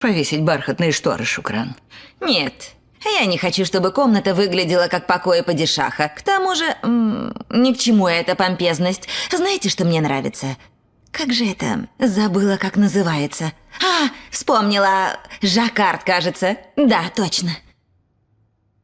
Повесить бархатные шторы, Шукран. Нет, я не хочу, чтобы комната выглядела как покои падишаха. К тому же, ни к чему эта помпезность. Знаете, что мне нравится? Как же это? Забыла, как называется. Вспомнила. Жаккард, кажется. Да, точно.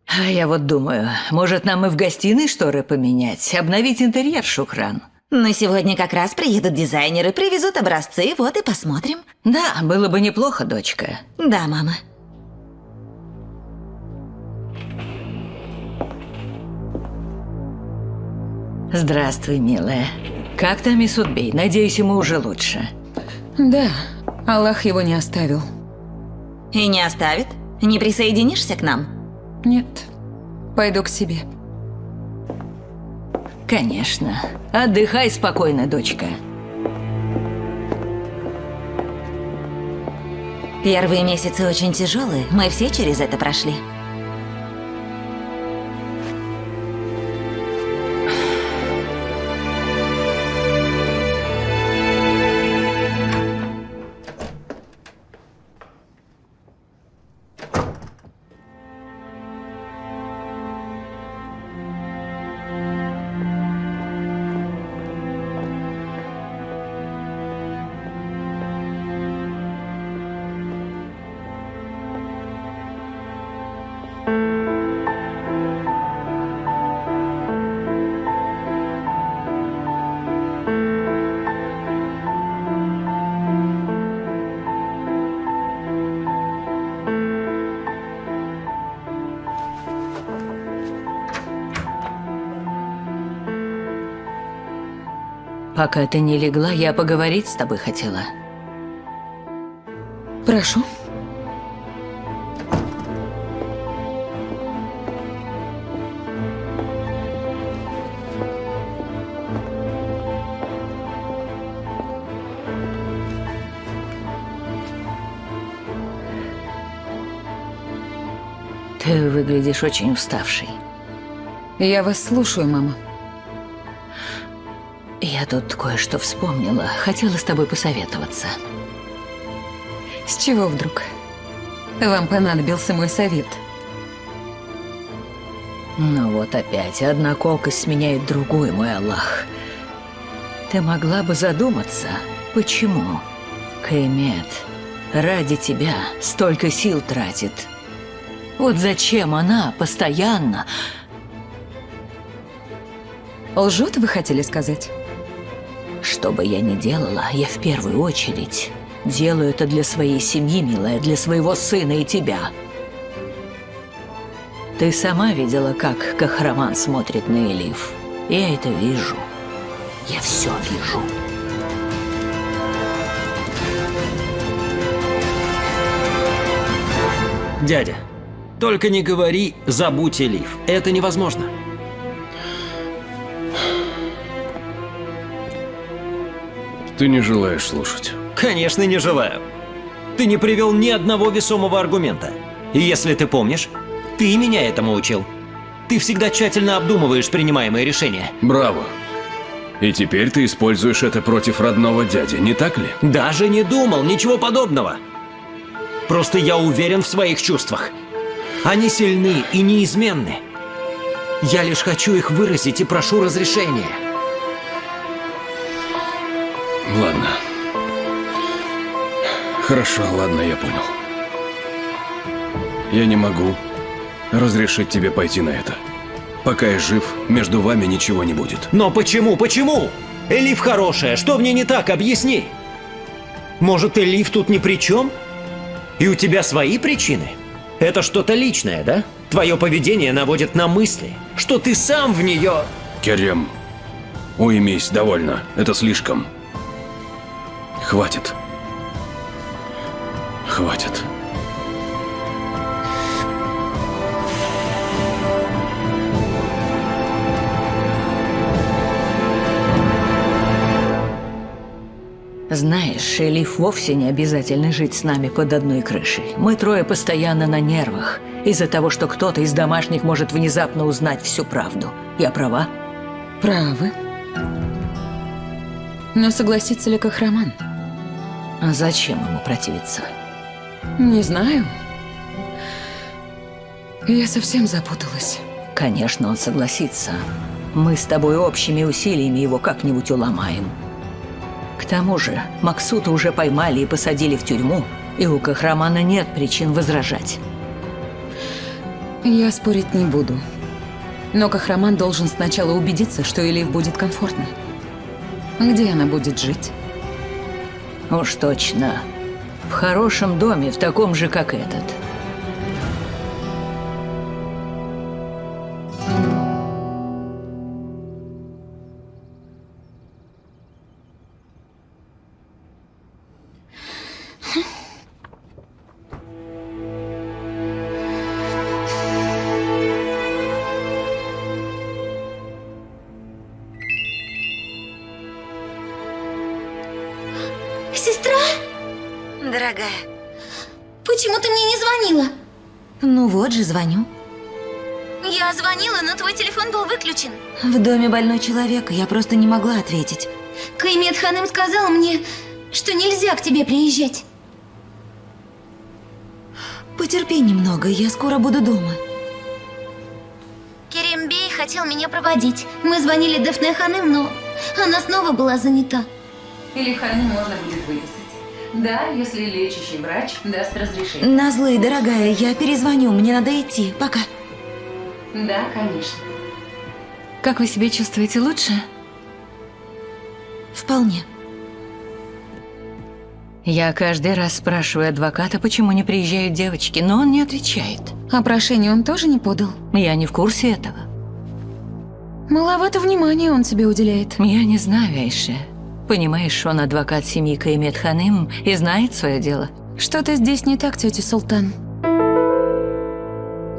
А я вот думаю, может, нам и в гостиной шторы поменять, обновить интерьер, Шухран? Но сегодня как раз приедут дизайнеры, привезут образцы, вот и посмотрим. Да, было бы неплохо, дочка. Да, мама. Здравствуй, милая. Как там Исудбей? Надеюсь, ему уже лучше. Да, Аллах его не оставил. И не оставит? Не присоединишься к нам? Нет, пойду к себе. Конечно. Отдыхай спокойно, дочка. Первые месяцы очень тяжелые, мы все через это прошли. Пока ты не легла, я поговорить с тобой хотела. Прошу. Ты выглядишь очень уставшей. Я вас слушаю, мама. Я тут кое-что вспомнила. Хотела с тобой посоветоваться. С чего вдруг? Вам понадобился мой совет. Ну вот опять, одна колкость сменяет другую, мой Аллах. Ты могла бы задуматься, почему Каймет ради тебя столько сил тратит. Вот зачем она постоянно... Лжет, вы хотели сказать? Что бы я ни делала, я в первую очередь делаю это для своей семьи, милая, для своего сына и тебя. Ты сама видела, как Кахраман смотрит на Элиф. Я это вижу. Я все вижу. Дядя, только не говори «забудь Элиф». Это невозможно. Ты не желаешь слушать. Конечно, не желаю. Ты не привел ни одного весомого аргумента. И если ты помнишь, ты меня этому учил. Ты всегда тщательно обдумываешь принимаемые решения. Браво. И теперь ты используешь это против родного дяди, не так ли? Даже не думал, ничего подобного. Просто я уверен в своих чувствах. Они сильны и неизменны. Я лишь хочу их выразить и прошу разрешения. Ладно. Хорошо, ладно, я понял. Я не могу разрешить тебе пойти на это. Пока я жив, между вами ничего не будет. Но почему? Почему? Элиф хорошая, что в ней не так? Объясни. Может, Элиф тут ни при чем? И у тебя свои причины? Это что-то личное, да? Твое поведение наводит на мысли, что ты сам в нее... Керем, уймись, довольно. Это слишком. Хватит. Хватит. Знаешь, Элиф вовсе не обязательно жить с нами под одной крышей. Мы трое постоянно на нервах. Из-за того, что кто-то из домашних может внезапно узнать всю правду. Я права? Правы. Но согласится ли Кахраман? А зачем ему противиться? Не знаю. Я совсем запуталась. Конечно, он согласится. Мы с тобой общими усилиями его как-нибудь уломаем. К тому же, Максута уже поймали и посадили в тюрьму, и у Кахрамана нет причин возражать. Я спорить не буду. Но Кахраман должен сначала убедиться, что Элиф будет комфортно. Где она будет жить? Уж точно. В хорошем доме, в таком же, как этот. Сестра, Дорогая, почему ты мне не звонила? ну вот же звоню. Я звонила, но твой телефон был выключен. В доме больной человек, я просто не могла ответить. Каймет Ханым сказал мне, что нельзя к тебе приезжать. Потерпи немного, я скоро буду дома. Керем Бей хотел меня проводить. Мы звонили Дефне Ханым, но она снова была занята. Элиф Ханым можно будет выписать. Да, если лечащий врач даст разрешение. Назлы, дорогая, я перезвоню, мне надо идти. Пока. Да, конечно. Как вы себя чувствуете лучше? Вполне. Я каждый раз спрашиваю адвоката, почему не приезжают девочки, но он не отвечает. А прошение он тоже не подал? Я не в курсе этого. Маловато внимания он тебе уделяет. Я не знаю, Айше. Понимаешь, он адвокат семьи Каймет Ханым и знает свое дело. Что-то здесь не так, тетя Султан.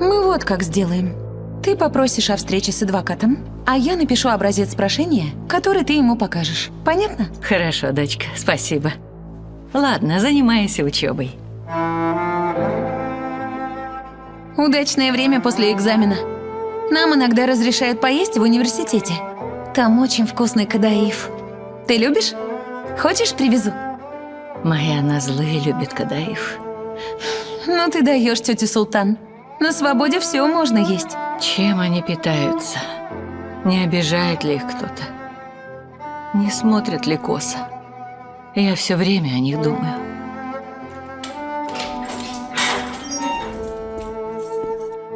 Мы вот как сделаем. Ты попросишь о встрече с адвокатом, а я напишу образец прошения, который ты ему покажешь. Понятно? Хорошо, дочка, спасибо. Ладно, занимайся учебой. Удачное время после экзамена. Нам иногда разрешают поесть в университете. Там очень вкусный кадаиф. Ты любишь? Хочешь, привезу? Моя Назлы любит кадаиф. Ну ты даешь, тетя Султан. На свободе все можно есть. Чем они питаются? Не обижает ли их кто-то? Не смотрят ли косо? Я все время о них думаю.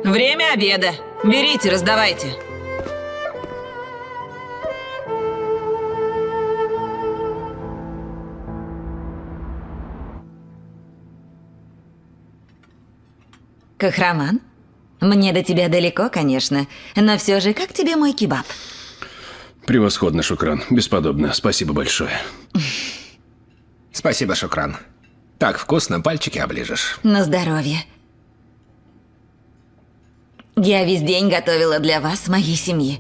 Время обеда. Берите, раздавайте. Кахраман, мне до тебя далеко, конечно, но все же, как тебе мой кебаб? Превосходно, Шукран. Бесподобно. Спасибо большое. Спасибо, Шукран. Так вкусно, пальчики оближешь. На здоровье. Я весь день готовила для вас, моей семьи.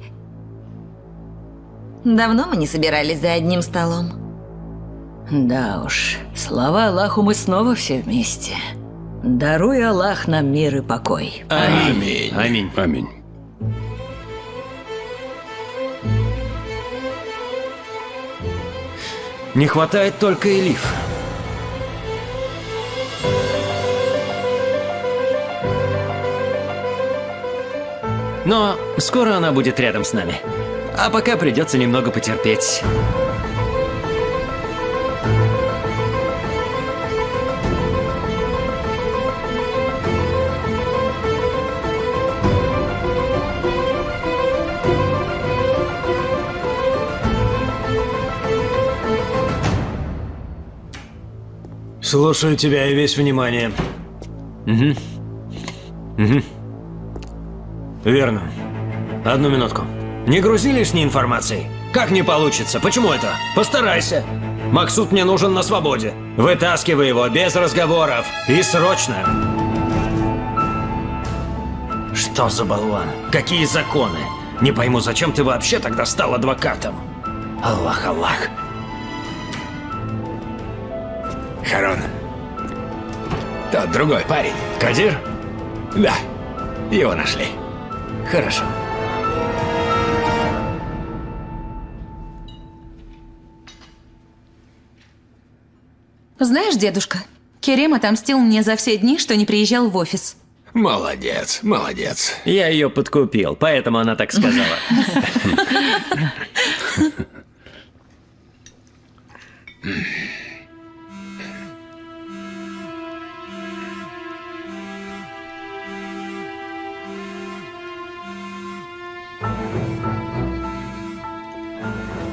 Давно мы не собирались за одним столом. Да уж, слава Аллаху, мы снова все вместе. Даруй Аллах нам мир и покой. Аминь. Аминь. Аминь. Не хватает только Элиф. Но скоро она будет рядом с нами. А пока придется немного потерпеть. Слушаю тебя и весь внимание. Верно. Одну минутку. Не грузи лишней информацией. Как не получится? Почему это? Постарайся. Максут мне нужен на свободе. Вытаскивай его без разговоров. И срочно. Что за болван? Какие законы? Не пойму, зачем ты вообще тогда стал адвокатом? Аллах, Аллах. Харон. Тот другой парень. Кадир? Да, его нашли. Хорошо. Знаешь, дедушка, Керем отомстил мне за все дни, что не приезжал в офис. Молодец, молодец. Я ее подкупил, поэтому она так сказала.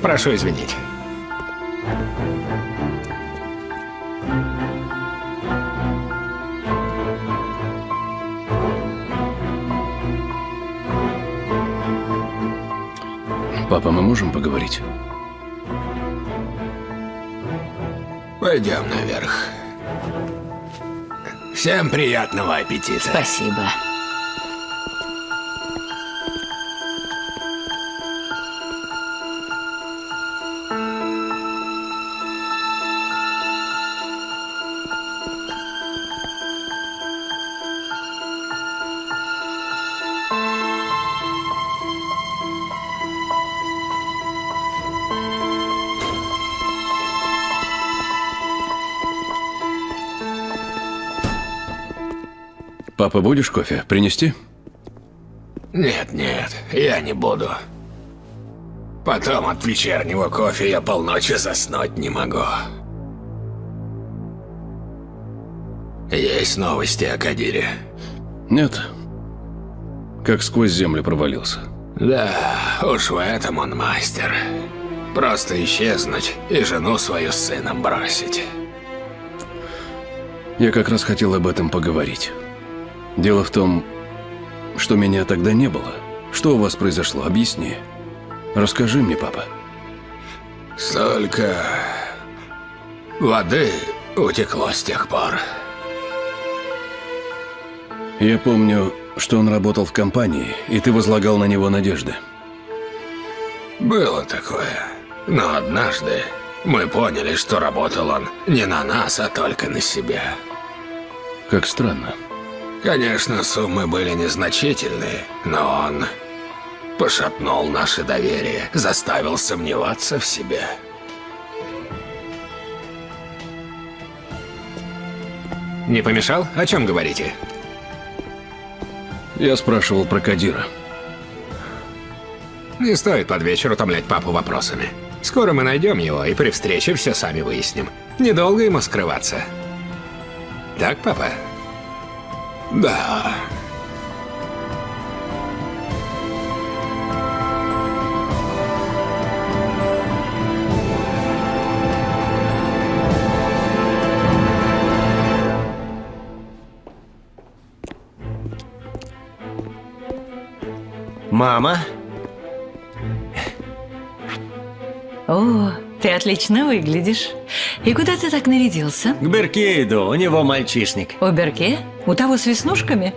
Прошу извинить. Папа, мы можем поговорить? Пойдем наверх. Всем приятного аппетита. Спасибо. Папа, будешь кофе? Принести? Нет, нет, я не буду. Потом от вечернего кофе я полночи заснуть не могу. Есть новости о Кадире? Нет. Как сквозь землю провалился. Да, уж в этом он мастер. Просто исчезнуть и жену свою с сыном бросить. Я как раз хотел об этом поговорить. Дело в том, что меня тогда не было. Что у вас произошло? Объясни. Расскажи мне, папа. Столько воды утекло с тех пор. Я помню, что он работал в компании, и ты возлагал на него надежды. Было такое. Но однажды мы поняли, что работал он не на нас, а только на себя. Как странно. Конечно, суммы были незначительные, но он пошатнул наше доверие, заставил сомневаться в себе. Не помешал? О чем говорите? Я спрашивал про Кадира. Не стоит под вечер утомлять папу вопросами. Скоро мы найдем его, и при встрече все сами выясним. Недолго ему скрываться. Так, папа? Да. Мама? О, ты отлично выглядишь. И куда ты так нарядился? К Берке иду, у него мальчишник. У Берке? У того с веснушками?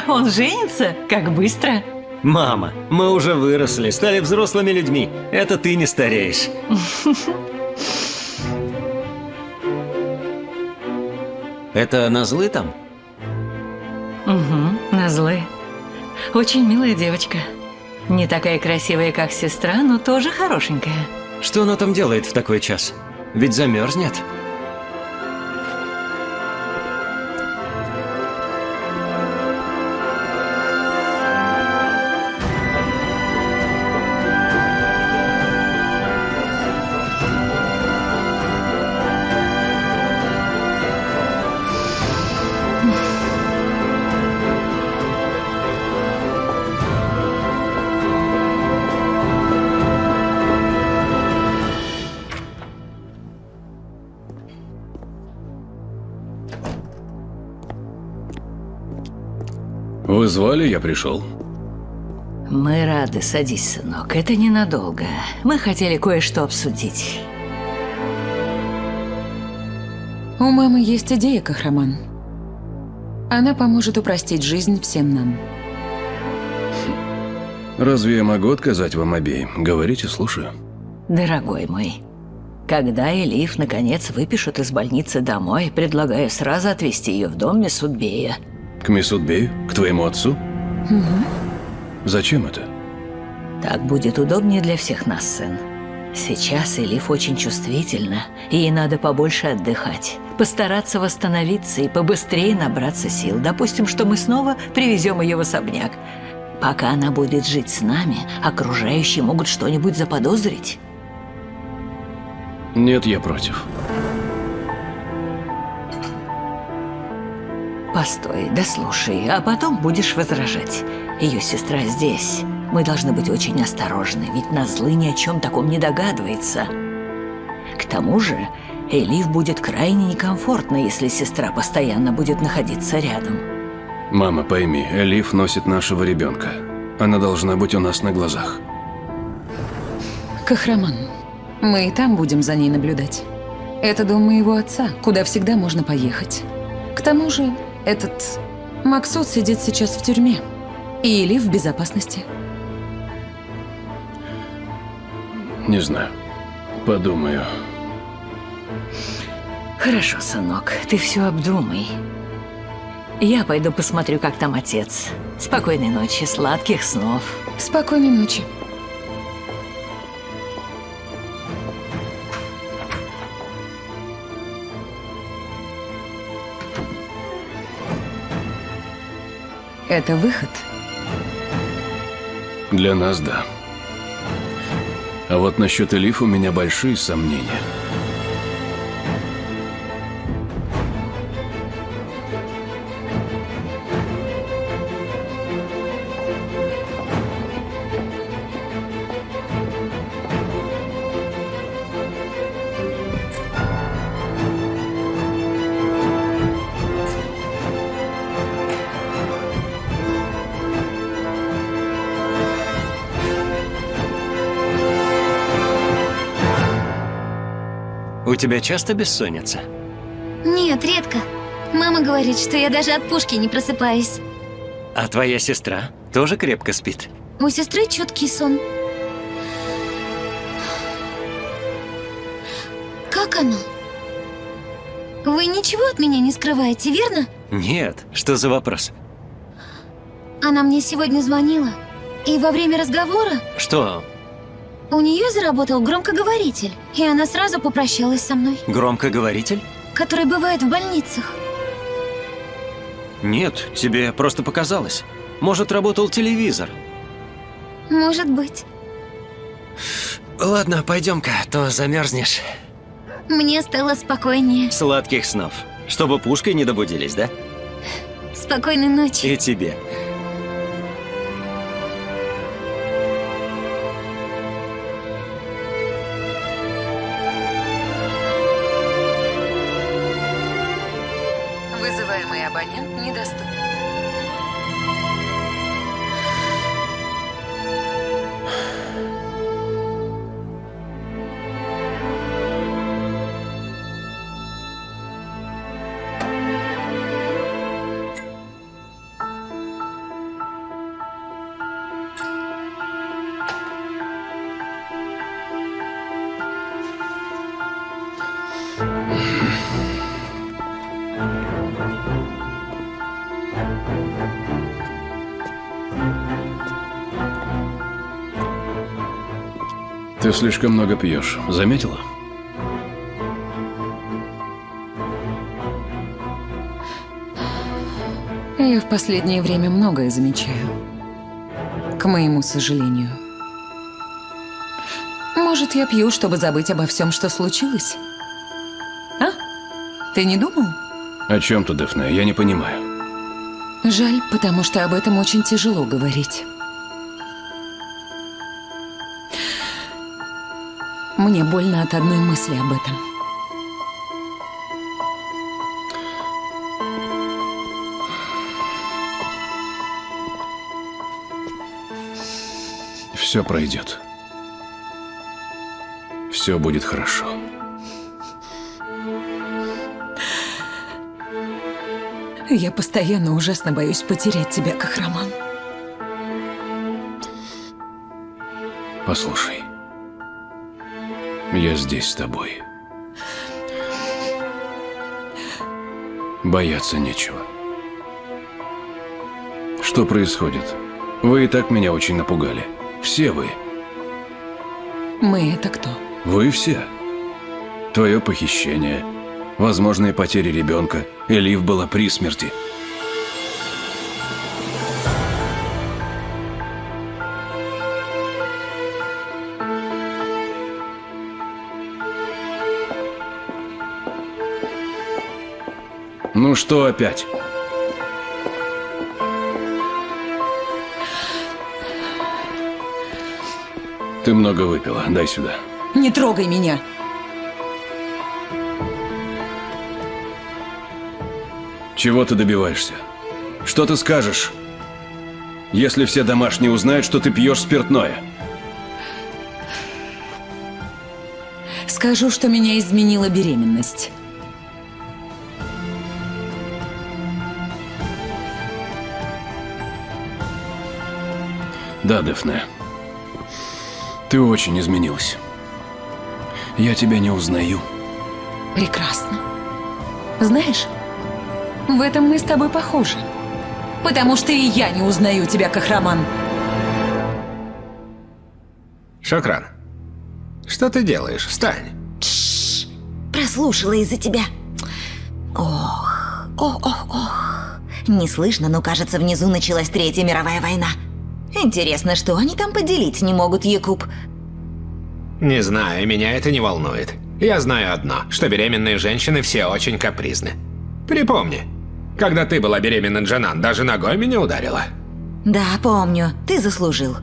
Он женится? Как быстро? Мама, мы уже выросли, стали взрослыми людьми. Это ты не стареешь. Это Назлы там? Угу, Назлы. Очень милая девочка. Не такая красивая, как сестра, но тоже хорошенькая. Что она там делает в такой час? Ведь замерзнет. Вы звали, я пришел. Мы рады, садись, сынок. Это ненадолго. Мы хотели кое-что обсудить. У мамы есть идея, Кахраман. Она поможет упростить жизнь всем нам. Разве я могу отказать вам обеим? Говорите, слушаю. Дорогой мой, когда Элиф наконец выпишут из больницы домой, предлагаю сразу отвезти ее в дом Месудбея. К Месудбею? К твоему отцу? Угу. Зачем это? Так будет удобнее для всех нас, сын. Сейчас Элиф очень чувствительна, и ей надо побольше отдыхать, постараться восстановиться и побыстрее набраться сил. Допустим, что мы снова привезем ее в особняк. Пока она будет жить с нами, окружающие могут что-нибудь заподозрить. Нет, я против. Постой, дослушай, а потом будешь возражать. Ее сестра здесь. Мы должны быть очень осторожны, ведь Назлы ни о чем таком не догадывается. К тому же, Элиф будет крайне некомфортно, если сестра постоянно будет находиться рядом. Мама, пойми, Элиф носит нашего ребенка. Она должна быть у нас на глазах. Кахраман, мы и там будем за ней наблюдать. Это дом моего отца, куда всегда можно поехать. К тому же, этот Максут сидит сейчас в тюрьме, и Элиф в безопасности. Не знаю. Подумаю. Хорошо, сынок, ты все обдумай. Я пойду посмотрю, как там отец. Спокойной ночи, сладких снов. Спокойной ночи. Это выход? Для нас, да. А вот насчет Элиф у меня большие сомнения. У тебя часто бессонница? Нет, редко. Мама говорит, что я даже от пушки не просыпаюсь. А твоя сестра тоже крепко спит? У сестры чуткий сон. Как оно? Вы ничего от меня не скрываете, верно? Нет, что за вопрос? Она мне сегодня звонила. И во время разговора Что, у нее заработал громкоговоритель. И она сразу попрощалась со мной, громкоговоритель? который бывает в больницах. Нет, тебе просто показалось. Может, работал телевизор. Может быть. Ладно, пойдем-ка, а то замерзнешь. Мне стало спокойнее. Сладких снов. Чтобы пушкой не добудились, да? Спокойной ночи. И тебе. Вызываемый абонент недоступен. Ты слишком много пьешь. Заметила? Я в последнее время многое замечаю. К моему сожалению. Может, я пью, чтобы забыть обо всем, что случилось? А? Ты не думал? О чем ты, Дэфне? Я не понимаю. Жаль, потому что об этом очень тяжело говорить. Мне больно от одной мысли об этом. Все пройдет. Все будет хорошо. Я постоянно ужасно боюсь потерять тебя, Кахраман. Послушай. Я здесь с тобой. Бояться нечего. Что происходит? Вы и так меня очень напугали. Все вы. Мы — это кто? Вы все. Твое похищение, возможные потери ребенка. Элиф была при смерти. Ну что опять? Ты много выпила. Дай сюда. Не трогай меня! Чего ты добиваешься? Что ты скажешь, если все домашние узнают, что ты пьешь спиртное? Скажу, что меня изменила беременность. Да, Дэфне. Ты очень изменилась. Я тебя не узнаю. Прекрасно. Знаешь, в этом мы с тобой похожи. Потому что и я не узнаю тебя, Кахраман. Шокран, что ты делаешь? Встань. Прослушала из-за тебя. Ох, ох, ох, ох. Не слышно, но кажется, внизу началась Третья мировая война. Интересно, что они там поделить не могут, Якуб? Не знаю, меня это не волнует. Я знаю одно, что беременные женщины все очень капризны. Припомни, когда ты была беременна, Джанан даже ногой меня ударила. Да, помню. Ты заслужил.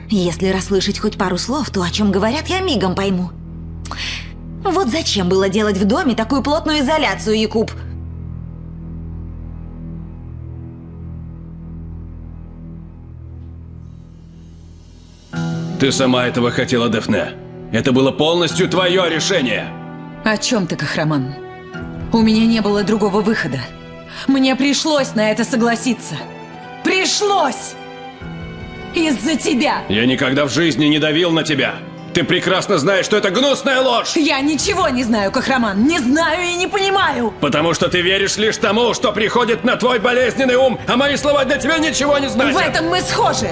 Если расслышать хоть пару слов, то о чем говорят, я мигом пойму. Вот зачем было делать в доме такую плотную изоляцию, Якуб? Ты сама этого хотела, Дэфне. Это было полностью твое решение. О чем ты, Кахраман? У меня не было другого выхода. Мне пришлось на это согласиться. Пришлось! Из-за тебя! Я никогда в жизни не давил на тебя. Ты прекрасно знаешь, что это гнусная ложь. Я ничего не знаю, Кахраман. Не знаю и не понимаю. Потому что ты веришь лишь тому, что приходит на твой болезненный ум, а мои слова для тебя ничего не значат. В этом мы схожи.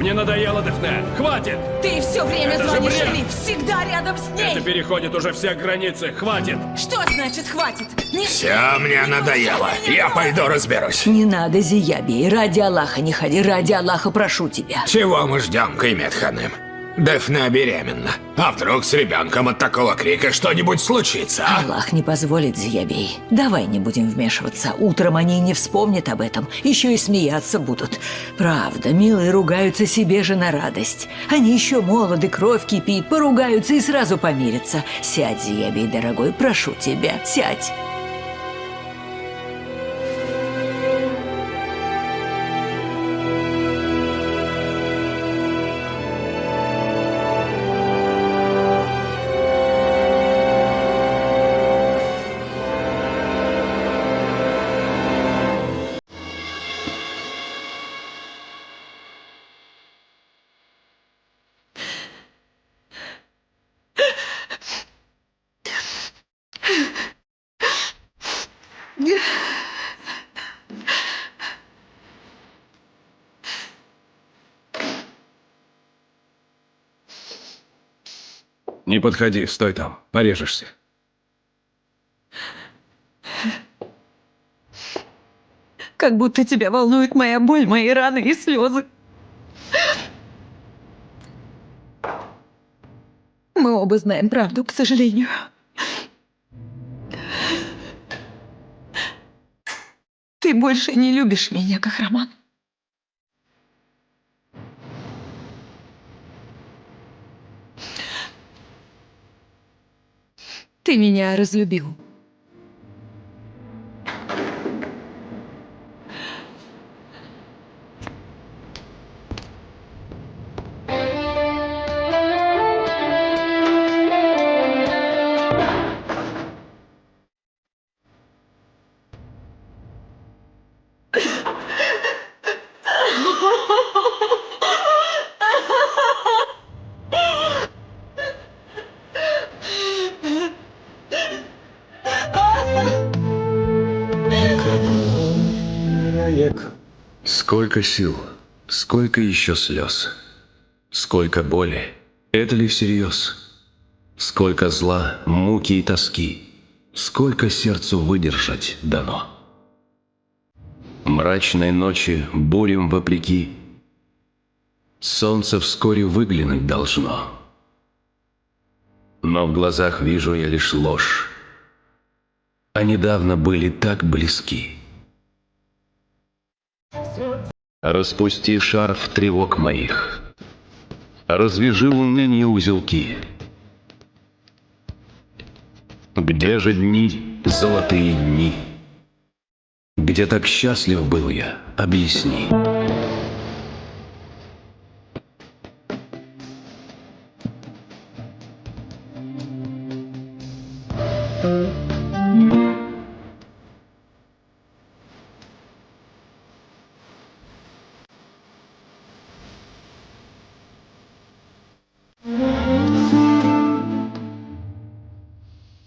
Мне надоело, Дэфне. Хватит! Ты все время Это же звонишь бред. Элиф, всегда рядом с ней. Это переходит уже все границы. Хватит! Что значит хватит? Не... Все мне надоело. Я пойду разберусь. Не надо, Зияби, ради Аллаха не ходи, ради Аллаха прошу тебя. Чего мы ждем, Каймет Ханым? Дэфне беременна. А вдруг с ребенком от такого крика что-нибудь случится, а? Аллах не позволит, Зиябей. Давай не будем вмешиваться. Утром они не вспомнят об этом. Еще и смеяться будут. Правда, милые ругаются себе же на радость. Они еще молоды, кровь кипит, поругаются и сразу помирятся. Сядь, Зиябей, дорогой, прошу тебя, сядь. Не подходи, стой там, порежешься. Как будто тебя волнует моя боль, мои раны и слезы. Мы оба знаем правду, к сожалению. Ты больше не любишь меня, Кахраман. Ты меня разлюбил. Сколько сил Сколько еще слез? Сколько боли? Это ли всерьез? Сколько зла, муки и тоски? Сколько сердцу выдержать дано? Мрачной ночи, бурям вопреки, солнце вскоре выглянуть должно. Но в глазах вижу я лишь ложь, а недавно были так близки. Распусти шарф тревог моих, развяжи уныние узелки. Где же дни, золотые дни? Где так счастлив был я, объясни.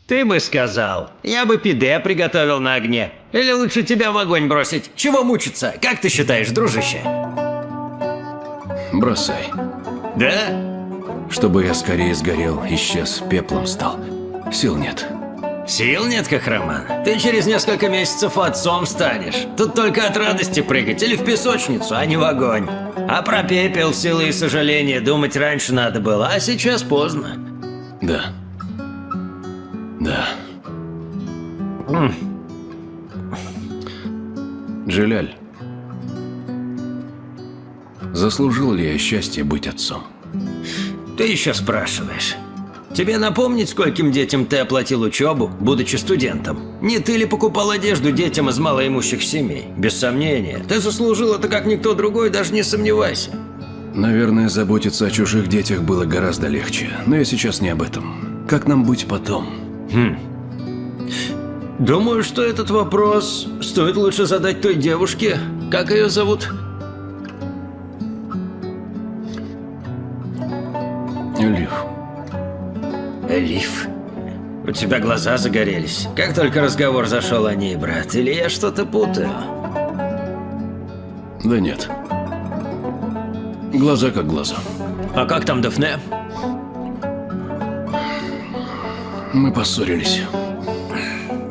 Ты бы сказал, я бы пиде приготовил на огне. Или лучше тебя в огонь бросить. Чего мучиться? Как ты считаешь, дружище? Бросай, Да? чтобы я скорее сгорел, исчез, пеплом стал. Сил нет. Сил нет, Кахраман. Ты через несколько месяцев отцом станешь. Тут только от радости прыгать или в песочницу, а не в огонь. А про пепел, силы и сожаления думать раньше надо было, а сейчас поздно. Да. Да. Джиляль, заслужил ли я счастье быть отцом? Ты еще спрашиваешь. Тебе напомнить, скольким детям ты оплатил учебу, будучи студентом? Не ты ли покупал одежду детям из малоимущих семей? Без сомнения. Ты заслужил это как никто другой, даже не сомневайся. Наверное, заботиться о чужих детях было гораздо легче. Но я сейчас не об этом. Как нам быть потом? Думаю, что этот вопрос стоит лучше задать той девушке. Как ее зовут? Элиф. Элиф. У тебя глаза загорелись. Как только разговор зашел о ней, брат. Или я что-то путаю? Да нет. Глаза как глаза. А как там Дафне? Мы поссорились.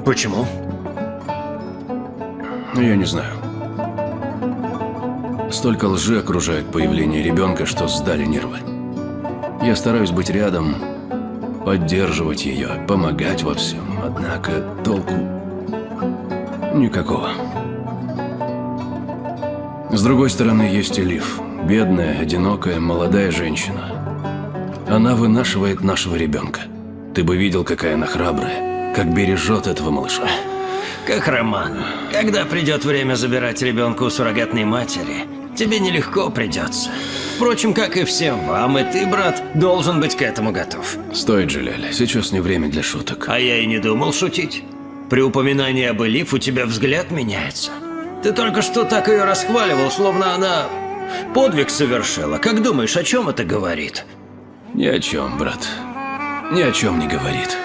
Почему? Я не знаю. Столько лжи окружает появление ребенка, что сдали нервы. Я стараюсь быть рядом, поддерживать ее, помогать во всем. Однако толку никакого. С другой стороны, есть Элиф. Бедная, одинокая, молодая женщина. Она вынашивает нашего ребенка. Ты бы видел, какая она храбрая, как бережет этого малыша. Кахраман, когда придет время забирать ребенка у суррогатной матери, тебе нелегко придется. Впрочем, как и всем вам, и ты, брат, должен быть к этому готов. Стой, Джиляль, сейчас не время для шуток. А я и не думал шутить. При упоминании об Элиф у тебя взгляд меняется. Ты только что так ее расхваливал, словно она подвиг совершила. Как думаешь, о чем это говорит? Ни о чем, брат. Ни о чем не говорит.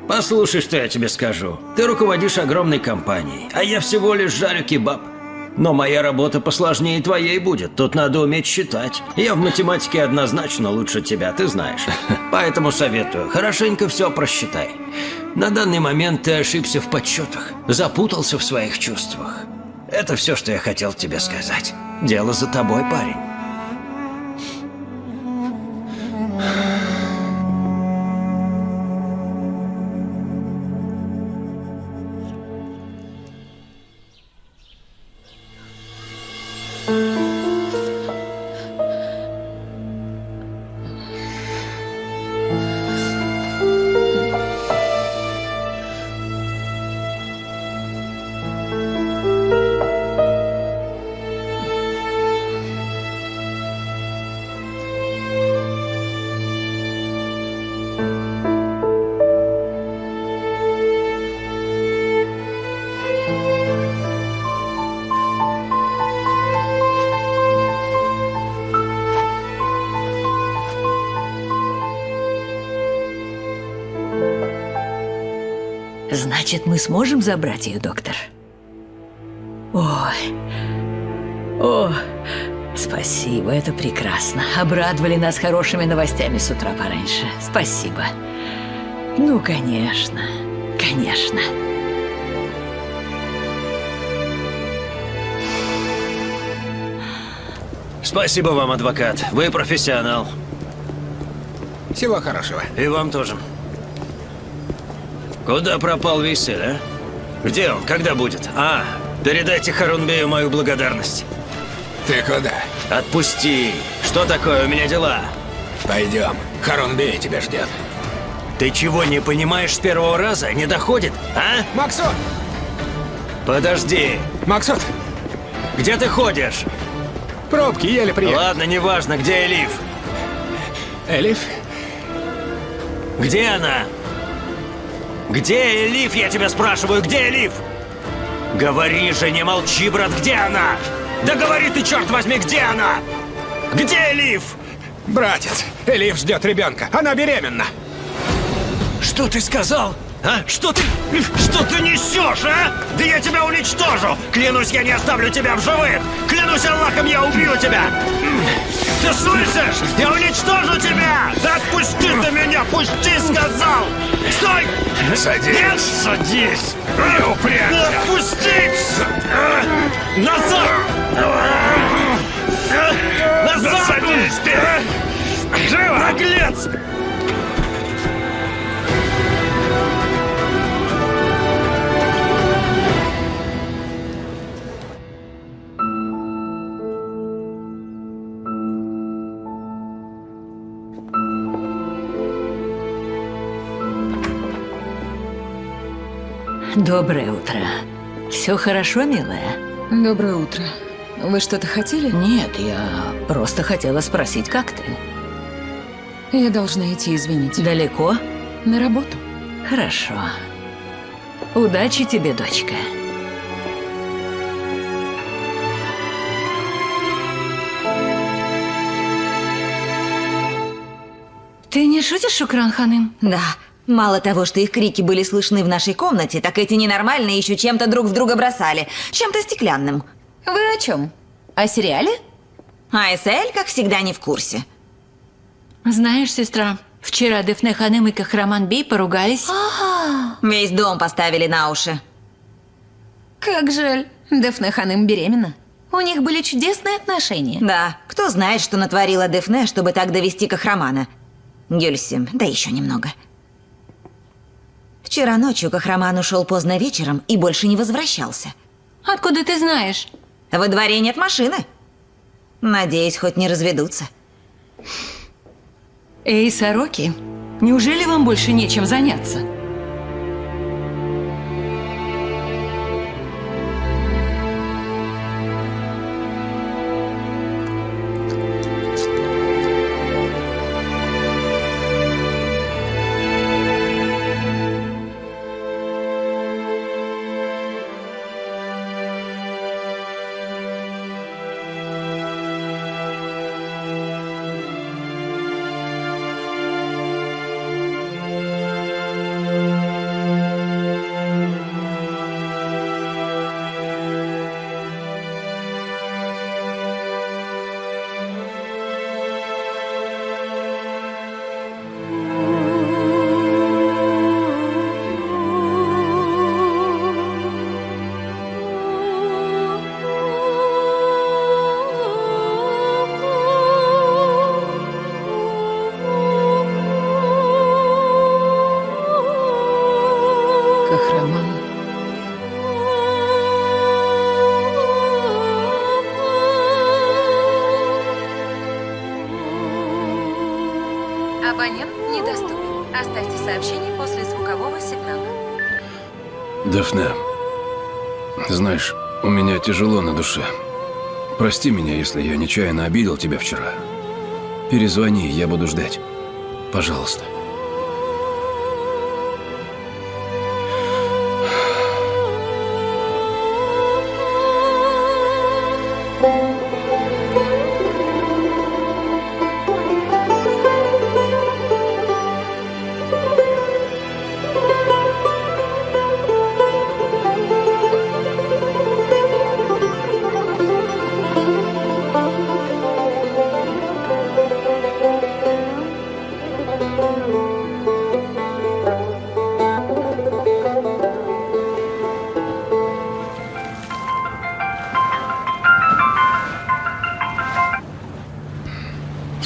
Послушай, что я тебе скажу. Ты руководишь огромной компанией, а я всего лишь жарю кебаб. Но моя работа посложнее твоей будет. Тут надо уметь считать. Я в математике однозначно лучше тебя, ты знаешь. Поэтому советую, хорошенько все просчитай. На данный момент ты ошибся в подсчетах, запутался в своих чувствах. Это все, что я хотел тебе сказать. Дело за тобой, парень. Значит, мы сможем забрать ее, доктор? Ой, О, спасибо, это прекрасно. Обрадовали нас хорошими новостями с утра пораньше. Спасибо. Ну, конечно, конечно. Спасибо вам, адвокат. Вы профессионал. Всего хорошего. И вам тоже. Куда пропал Вейсель, а? Где он? Когда будет? Передайте Харунбею мою благодарность. Ты куда? Отпусти. Что такое? У меня дела. Пойдем. Харунбей тебя ждет. Ты чего, не понимаешь с первого раза? Не доходит, а? Максут! Подожди. Максут! Где ты ходишь? Пробки еле приехал. Ладно, неважно, где Элиф? Элиф? Где она? Где Элиф, я тебя спрашиваю, где Элиф? Говори же, не молчи, брат, где она? Да говори ты, черт возьми, где она? Где Элиф? Братец, Элиф ждет ребенка. Она беременна. Что ты сказал? А? Что ты несешь, а? Да я тебя уничтожу! Клянусь, я не оставлю тебя в живых! Клянусь Аллахом, я убью тебя! Ты слышишь? Я уничтожу тебя! Да отпусти ты меня! Пусти, сказал! Стой! Садись. Нет, садись! Не упрямься. Отпустить! Назад! Назад! Садись ты! Живо! Наглец! Доброе утро. Все хорошо, милая? Доброе утро. Вы что-то хотели? Нет, я просто хотела спросить, как ты? Я должна идти, извините. Далеко? На работу. Хорошо. Удачи тебе, дочка. Ты не шутишь, Шукран ханым? Да. Мало того, что их крики были слышны в нашей комнате, так эти ненормальные еще чем-то друг в друга бросали. Чем-то стеклянным. Вы о чем? О сериале? А Эсель, как всегда, не в курсе. Знаешь, сестра, вчера Дефне ханым и Кахраман Бей поругались. Весь дом поставили на уши. Как жаль. Дефне ханым беременна. У них были чудесные отношения. Да, кто знает, что натворила Дефне, чтобы так довести Кахрамана. Гюльсим, да еще немного. Вчера ночью Кахраман ушел поздно вечером и больше не возвращался. Откуда ты знаешь? Во дворе нет машины. Надеюсь, хоть не разведутся. Эй, сороки, неужели вам больше нечем заняться? Кахраман. Абонент недоступен. Оставьте сообщение после звукового сигнала. Дафне, знаешь, у меня тяжело на душе. Прости меня, если я нечаянно обидел тебя вчера. Перезвони, я буду ждать. Пожалуйста.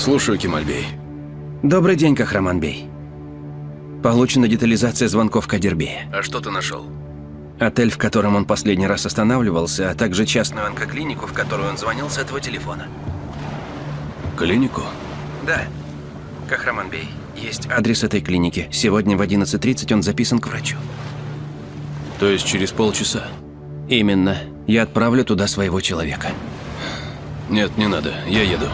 Слушаю, Кемальбей. Добрый день, Кахраманбей. Получена детализация звонков Кадирбея. А что ты нашел? Отель, в котором он последний раз останавливался, а также частную онкоклинику, в которую он звонил с этого телефона. Клинику? Да. Кахраманбей, есть адрес этой клиники. Сегодня в 11:30 он записан к врачу. То есть через полчаса? Именно. Я отправлю туда своего человека. Нет, не надо. Я еду.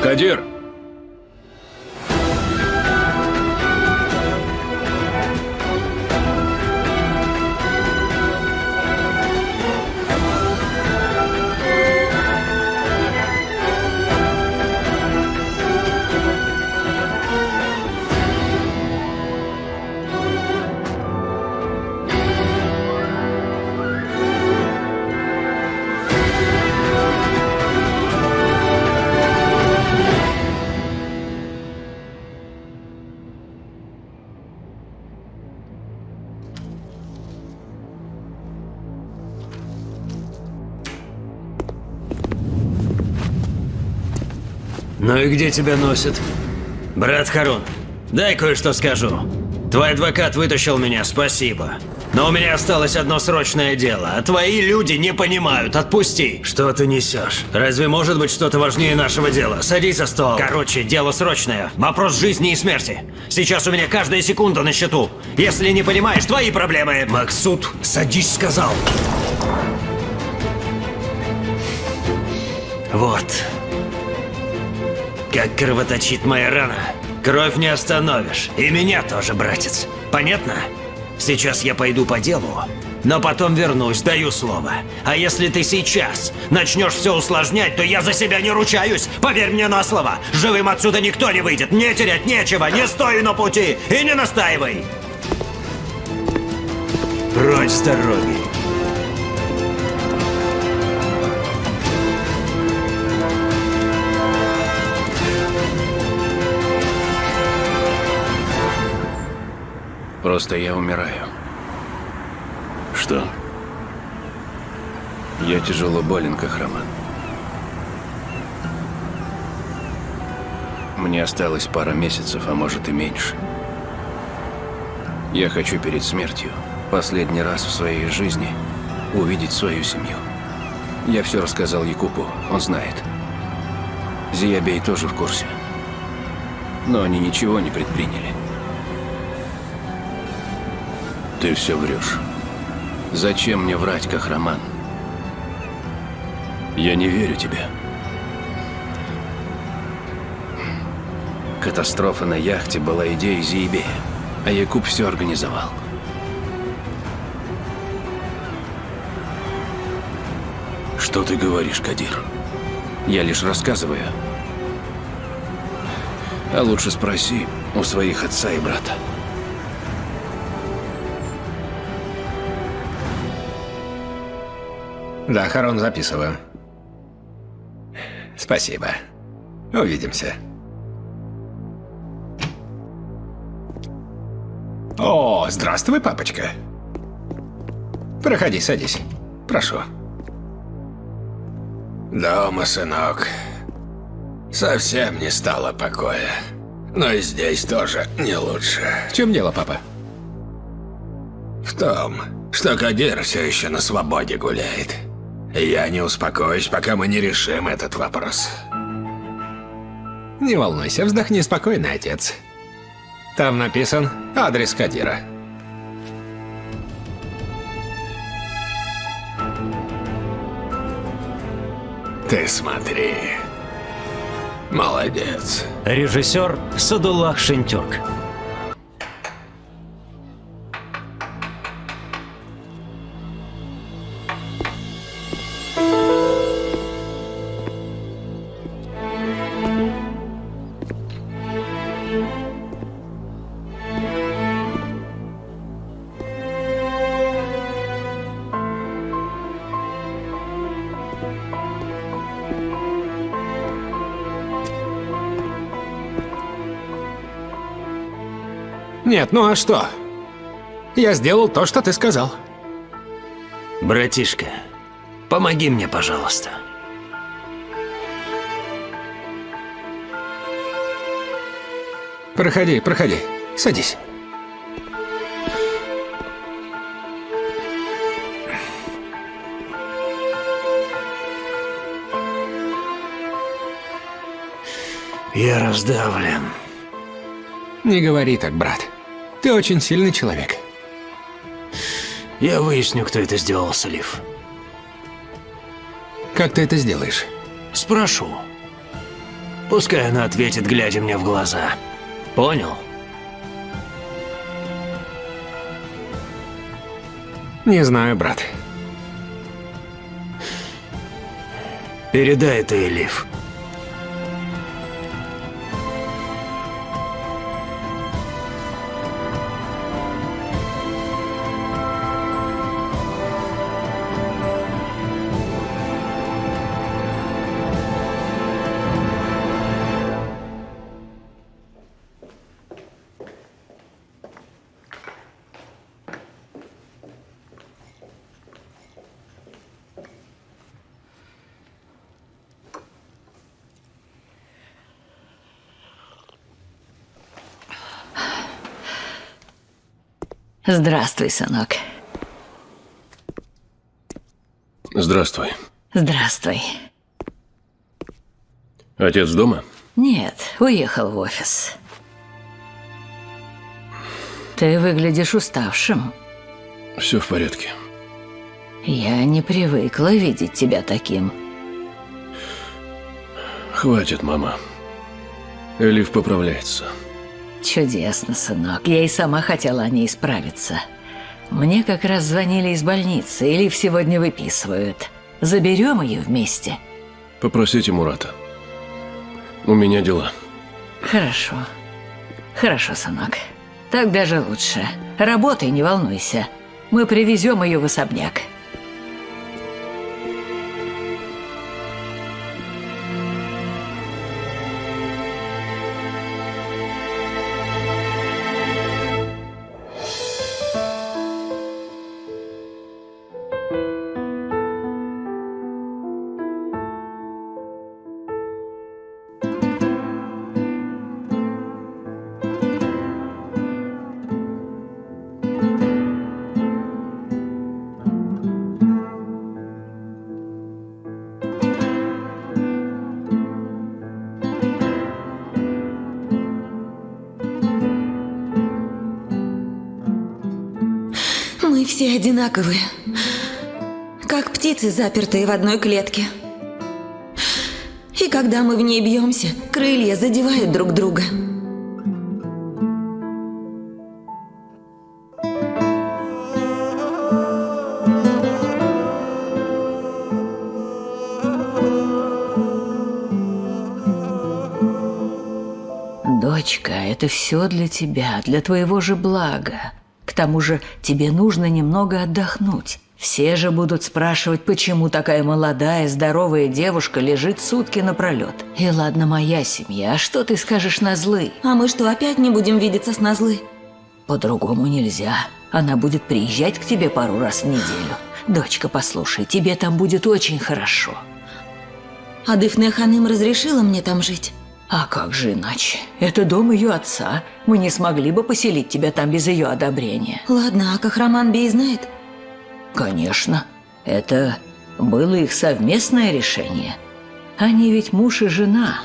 Кадир! Ну и где тебя носит? Брат Харун, дай кое-что скажу. Твой адвокат вытащил меня, спасибо. Но у меня осталось одно срочное дело, а твои люди не понимают. Отпусти. Что ты несешь? Разве может быть что-то важнее нашего дела? Садись за стол. Короче, дело срочное. Вопрос жизни и смерти. Сейчас у меня каждая секунда на счету. Если не понимаешь, твои проблемы. Максут, садись, сказал. Вот. Как кровоточит моя рана. Кровь не остановишь. И меня тоже, братец. Понятно? Сейчас я пойду по делу, но потом вернусь, даю слово. А если ты сейчас начнешь все усложнять, то я за себя не ручаюсь. Поверь мне на слово. Живым отсюда никто не выйдет. Мне терять нечего. Не стой на пути и не настаивай. Прочь с дороги. Просто я умираю. Что? Я тяжело болен, Кахраман. Мне осталось пара месяцев, а может и меньше. Я хочу перед смертью, последний раз в своей жизни, увидеть свою семью. Я все рассказал Якупу, он знает. Зиябей тоже в курсе. Но они ничего не предприняли. Ты все врешь. Зачем мне врать, Кахраман? Я не верю тебе. Катастрофа на яхте была идеей Зиябея, а Якуб все организовал. Что ты говоришь, Кадир? Я лишь рассказываю. А лучше спроси у своих отца и брата. Да, Харун, записываю. Спасибо. Увидимся. О, здравствуй, папочка. Проходи, садись. Прошу. Дома, сынок. Совсем не стало покоя. Но и здесь тоже не лучше. В чем дело, папа? В том, что Кадир все еще на свободе гуляет. И я не успокоюсь, пока мы не решим этот вопрос. Не волнуйся, вздохни спокойно, отец. Там написан адрес Кадира. Ты смотри. Молодец. Режиссер Садуллах Шентюрк. Нет, ну а что? Я сделал то, что ты сказал. Братишка, помоги мне, пожалуйста. Проходи, проходи. Садись. Я раздавлен. Не говори так, брат. Ты очень сильный человек. Я выясню, кто это сделал, Салиф. Как ты это сделаешь? Спрошу. Пускай она ответит, глядя мне в глаза. Понял? Не знаю, брат. Передай это Элиф. Здравствуй, сынок. Здравствуй. Здравствуй. Отец дома? Нет, уехал в офис. Ты выглядишь уставшим. Все в порядке. Я не привыкла видеть тебя таким. Хватит, мама. Элиф поправляется. Чудесно, сынок. Я и сама хотела о ней справиться. Мне как раз звонили из больницы. Элиф сегодня выписывают. Заберем ее вместе? Попросите Мурата. У меня дела. Хорошо. Хорошо, сынок. Так даже лучше. Работай, не волнуйся. Мы привезем ее в особняк. Мы все одинаковые. Как птицы, запертые в одной клетке. И когда мы в ней бьемся, крылья задевают друг друга. Дочка, это все для тебя, для твоего же блага. К тому же тебе нужно немного отдохнуть. Все же будут спрашивать, почему такая молодая, здоровая девушка лежит сутки напролет. И ладно, моя семья, а что ты скажешь Назлы? А мы что, опять не будем видеться с Назлы? По-другому нельзя. Она будет приезжать к тебе пару раз в неделю. Дочка, послушай, тебе там будет очень хорошо. А Дефне Ханым разрешила мне там жить? А как же иначе? Это дом ее отца. Мы не смогли бы поселить тебя там без ее одобрения. Ладно, а Кахраман Бей знает? Конечно. Это было их совместное решение. Они ведь муж и жена.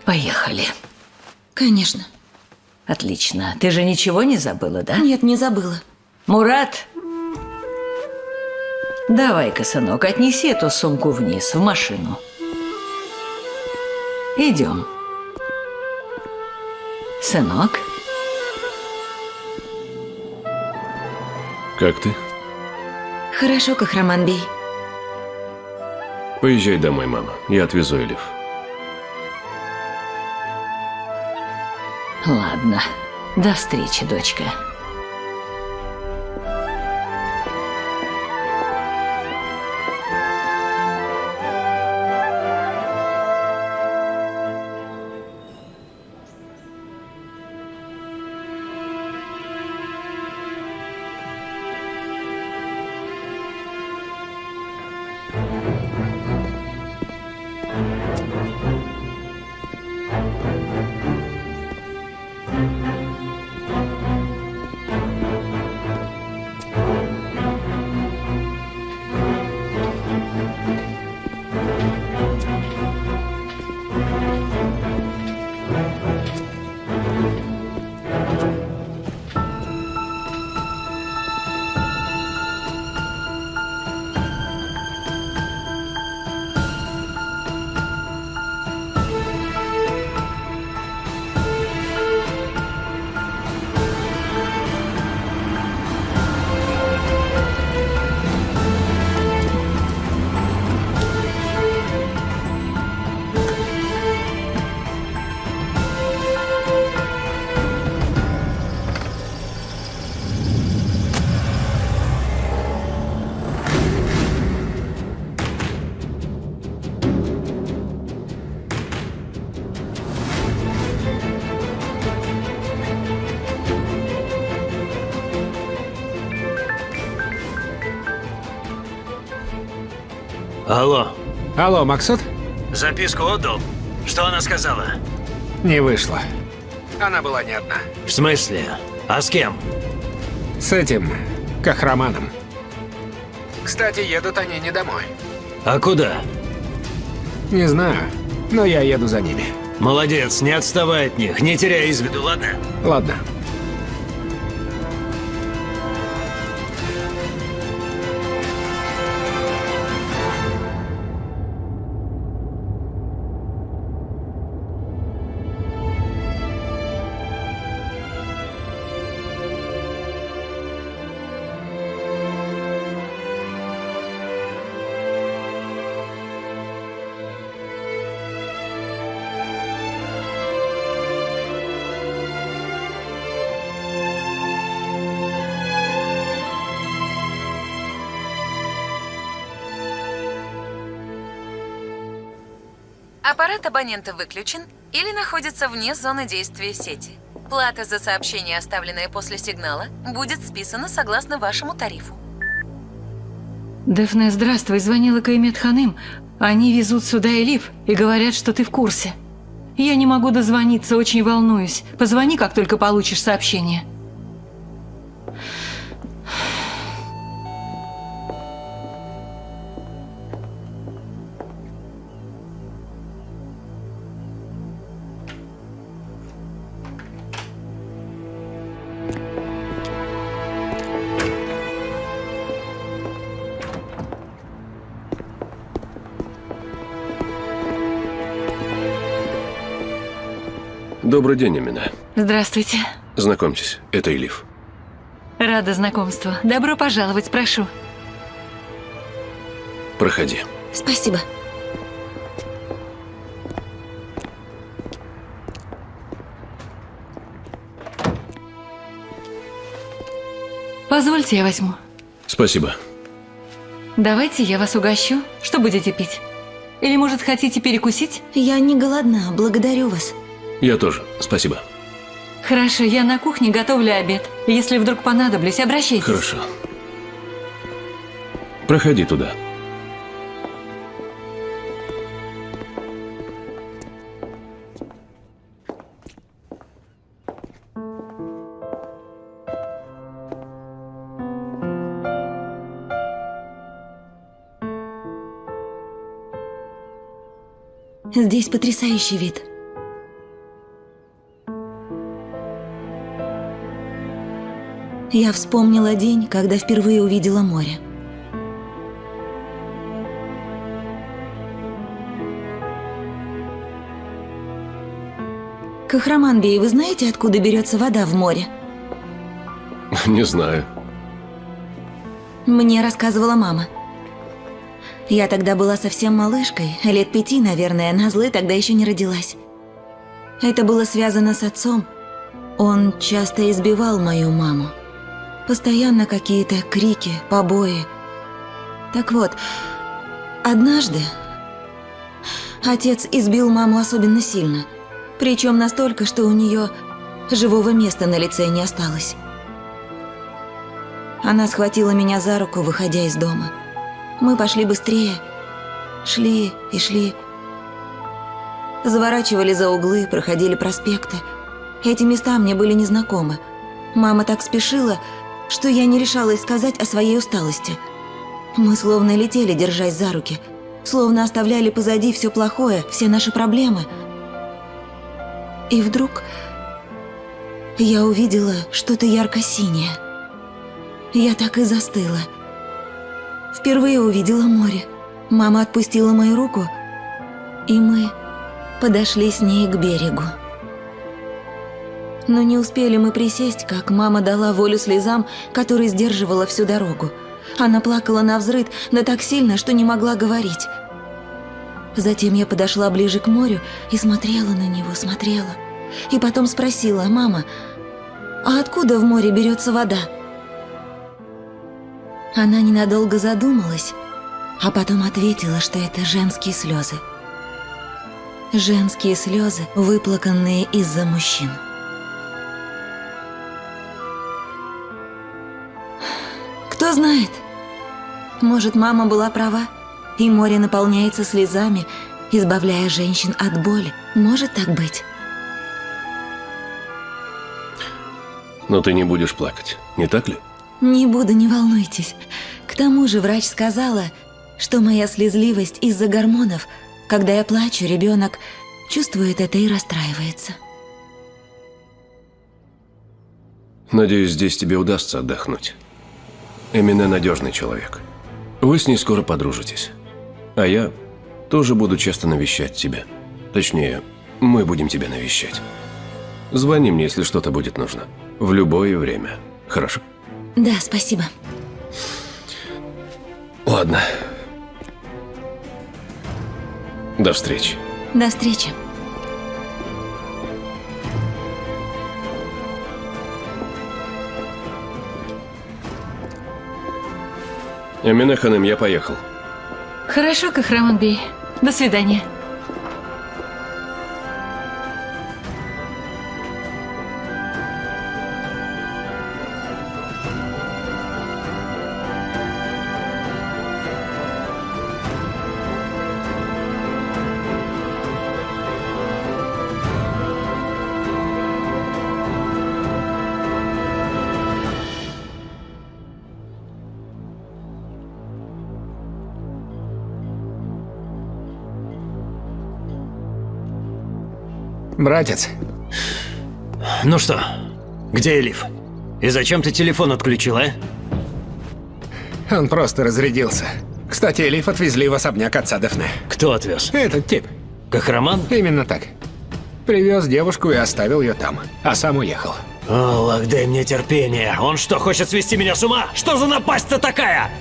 Поехали. Конечно. Отлично. Ты же ничего не забыла, да? Нет, не забыла. Мурат, давай-ка, сынок, отнеси эту сумку вниз, в машину. Идем. Сынок, Как ты? Хорошо, Кахраман Бей. Поезжай домой, мама. Я отвезу Элиф. ладно. До встречи, дочка. Алло. Алло, Максут? Записку отдал? Что она сказала? Не вышло. Она была не одна. В смысле? А с кем? С этим Кахраманом. Кстати, едут они не домой. А куда? Не знаю, но я еду за ними. Молодец, не отставай от них, не теряй из виду, ладно? Ладно. Аппарат абонента выключен или находится вне зоны действия сети. Плата за сообщение, оставленное после сигнала, будет списана согласно вашему тарифу. Дефне, здравствуй. Звонила Каймет Ханым. Они везут сюда Элиф и говорят, что ты в курсе. Я не могу дозвониться, очень волнуюсь. Позвони, как только получишь сообщение. Добрый день, Амина. Здравствуйте. Знакомьтесь, это Элиф. Рада знакомству. Добро пожаловать, прошу. Проходи. Спасибо. Позвольте, я возьму. Спасибо. Давайте я вас угощу. Что будете пить? Или, может, хотите перекусить? Я не голодна, благодарю вас. Я тоже. Спасибо. Хорошо, я на кухне готовлю обед. Если вдруг понадоблюсь, обращайтесь. Хорошо. Проходи туда. Здесь потрясающий вид. Я вспомнила день, когда впервые увидела море. Кахраманбей, вы знаете, откуда берется вода в море? Не знаю. Мне рассказывала мама. Я тогда была совсем малышкой, лет 5, наверное, Назлы тогда еще не родилась. Это было связано с отцом. Он часто избивал мою маму. Постоянно какие-то крики, побои. Так вот, однажды отец избил маму особенно сильно. Причем настолько, что у нее живого места на лице не осталось. Она схватила меня за руку, выходя из дома. Мы пошли быстрее. Шли и шли. Заворачивали за углы, проходили проспекты. Эти места мне были незнакомы. Мама так спешила, что я не решалась сказать о своей усталости. Мы словно летели, держась за руки. Словно оставляли позади все плохое, все наши проблемы. И вдруг я увидела что-то ярко-синее. Я так и застыла. Впервые увидела море. Мама отпустила мою руку, и мы подошли с ней к берегу. Но не успели мы присесть, как мама дала волю слезам, которые сдерживала всю дорогу. Она плакала навзрыд, да так сильно, что не могла говорить. Затем я подошла ближе к морю и смотрела на него, смотрела. И потом спросила: «Мама, а откуда в море берется вода?» Она ненадолго задумалась, а потом ответила, что это женские слезы. Женские слезы, выплаканные из-за мужчин. Кто знает, может, мама была права, и море наполняется слезами, избавляя женщин от боли. Может так быть? Но ты не будешь плакать, не так ли? Не буду, не волнуйтесь. К тому же врач сказала, что моя слезливость из-за гормонов. Когда я плачу, ребенок чувствует это и расстраивается. Надеюсь, здесь тебе удастся отдохнуть. Эмине надежный человек. Вы с ней скоро подружитесь. А я тоже буду часто навещать тебя. Точнее, мы будем тебя навещать. Звони мне, если что-то будет нужно. В любое время. Хорошо? Да, спасибо. Ладно. До встречи. До встречи. Эмине ханым, я поехал. Хорошо, Кахраманбей. До свидания. Братец, Ну что, где Элиф? И зачем ты телефон отключил, а? он просто разрядился. Кстати, Элиф отвезли в особняк отца Дефне. Кто отвез? Этот тип. Кахраман? Именно так. Привез девушку и оставил ее там, а сам уехал. Аллах, дай мне терпение. Он что, хочет свести меня с ума? Что за напасть-то такая?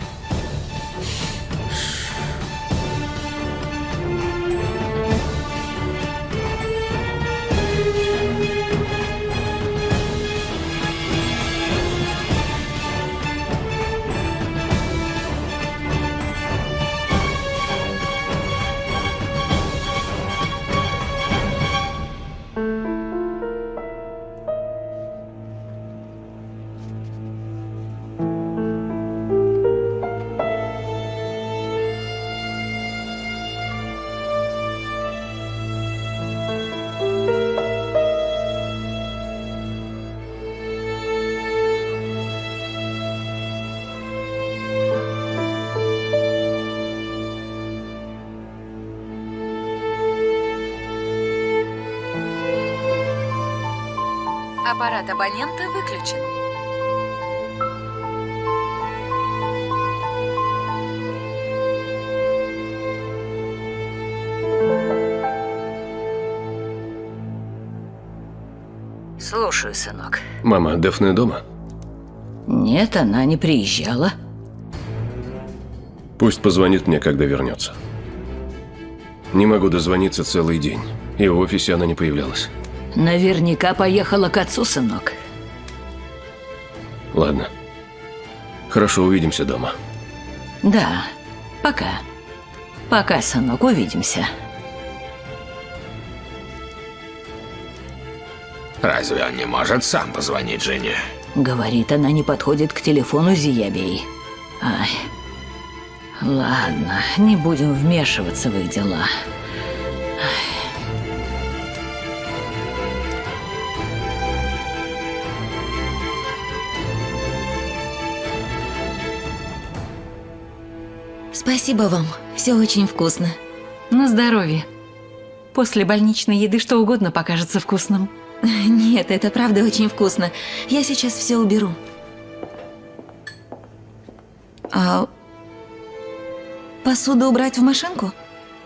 Аппарат абонента выключен. Слушаю, сынок. Мама, Дэфне дома? Нет, она не приезжала. Пусть позвонит мне, когда вернется. Не могу дозвониться целый день. И в офисе она не появлялась. Наверняка поехала к отцу, сынок. Ладно. Хорошо, увидимся дома. Да, пока. Пока, сынок, увидимся. Разве он не может сам позвонить жене? Говорит, она не подходит к телефону Зиябей. Ай. Ладно, не будем вмешиваться в их дела. Спасибо вам, все очень вкусно. На здоровье. После больничной еды что угодно покажется вкусным. Нет, это правда очень вкусно. Я сейчас все уберу. А посуду убрать в машинку?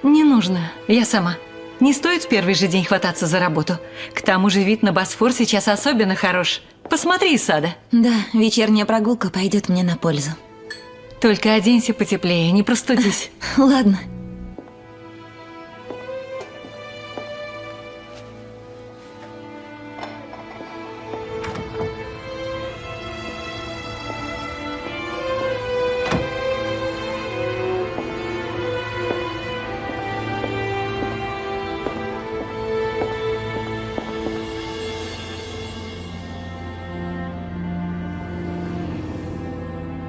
Не нужно, я сама. Не стоит в первый же день хвататься за работу. К тому же вид на Босфор сейчас особенно хорош. Посмотри из сада. Да, вечерняя прогулка пойдет мне на пользу. Только оденься потеплее, не простудись. Ладно.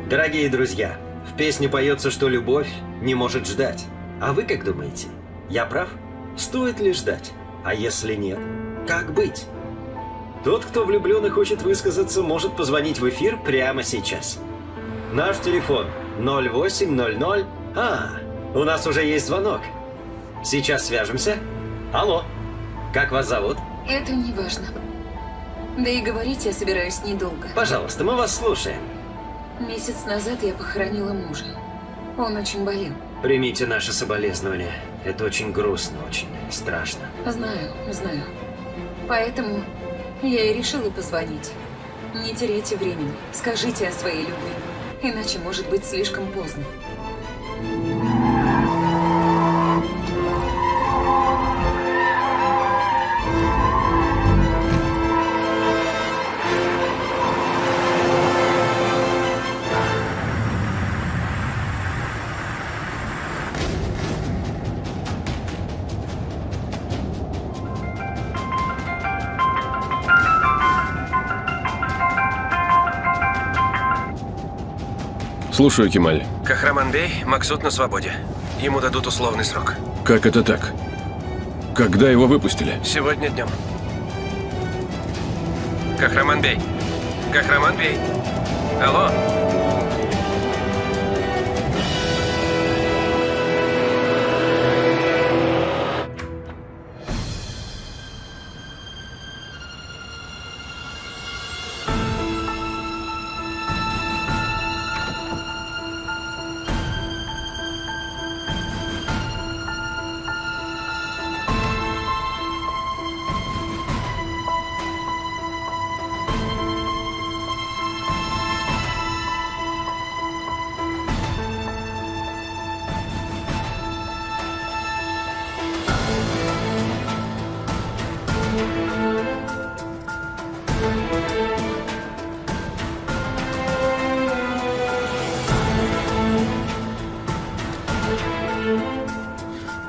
Дорогие друзья, в песне поется, что любовь не может ждать. А вы как думаете? Я прав? Стоит ли ждать? А если нет, как быть? Тот, кто влюблен и хочет высказаться, может позвонить в эфир прямо сейчас. Наш телефон 0800... у нас уже есть звонок. Сейчас свяжемся. Алло, как вас зовут? Это не важно. Да и говорить я собираюсь недолго. Пожалуйста, мы вас слушаем. Месяц назад я похоронила мужа. Он очень болел. Примите наши соболезнования. Это очень грустно, очень страшно. Знаю. Поэтому я и решила позвонить. Не теряйте времени. Скажите о своей любви. Иначе может быть слишком поздно. Слушаю, Кемаль. Кахраманбей, Максут на свободе. Ему дадут условный срок. Как это так? Когда его выпустили? Сегодня днем. Кахраманбей. Кахраманбей. Алло.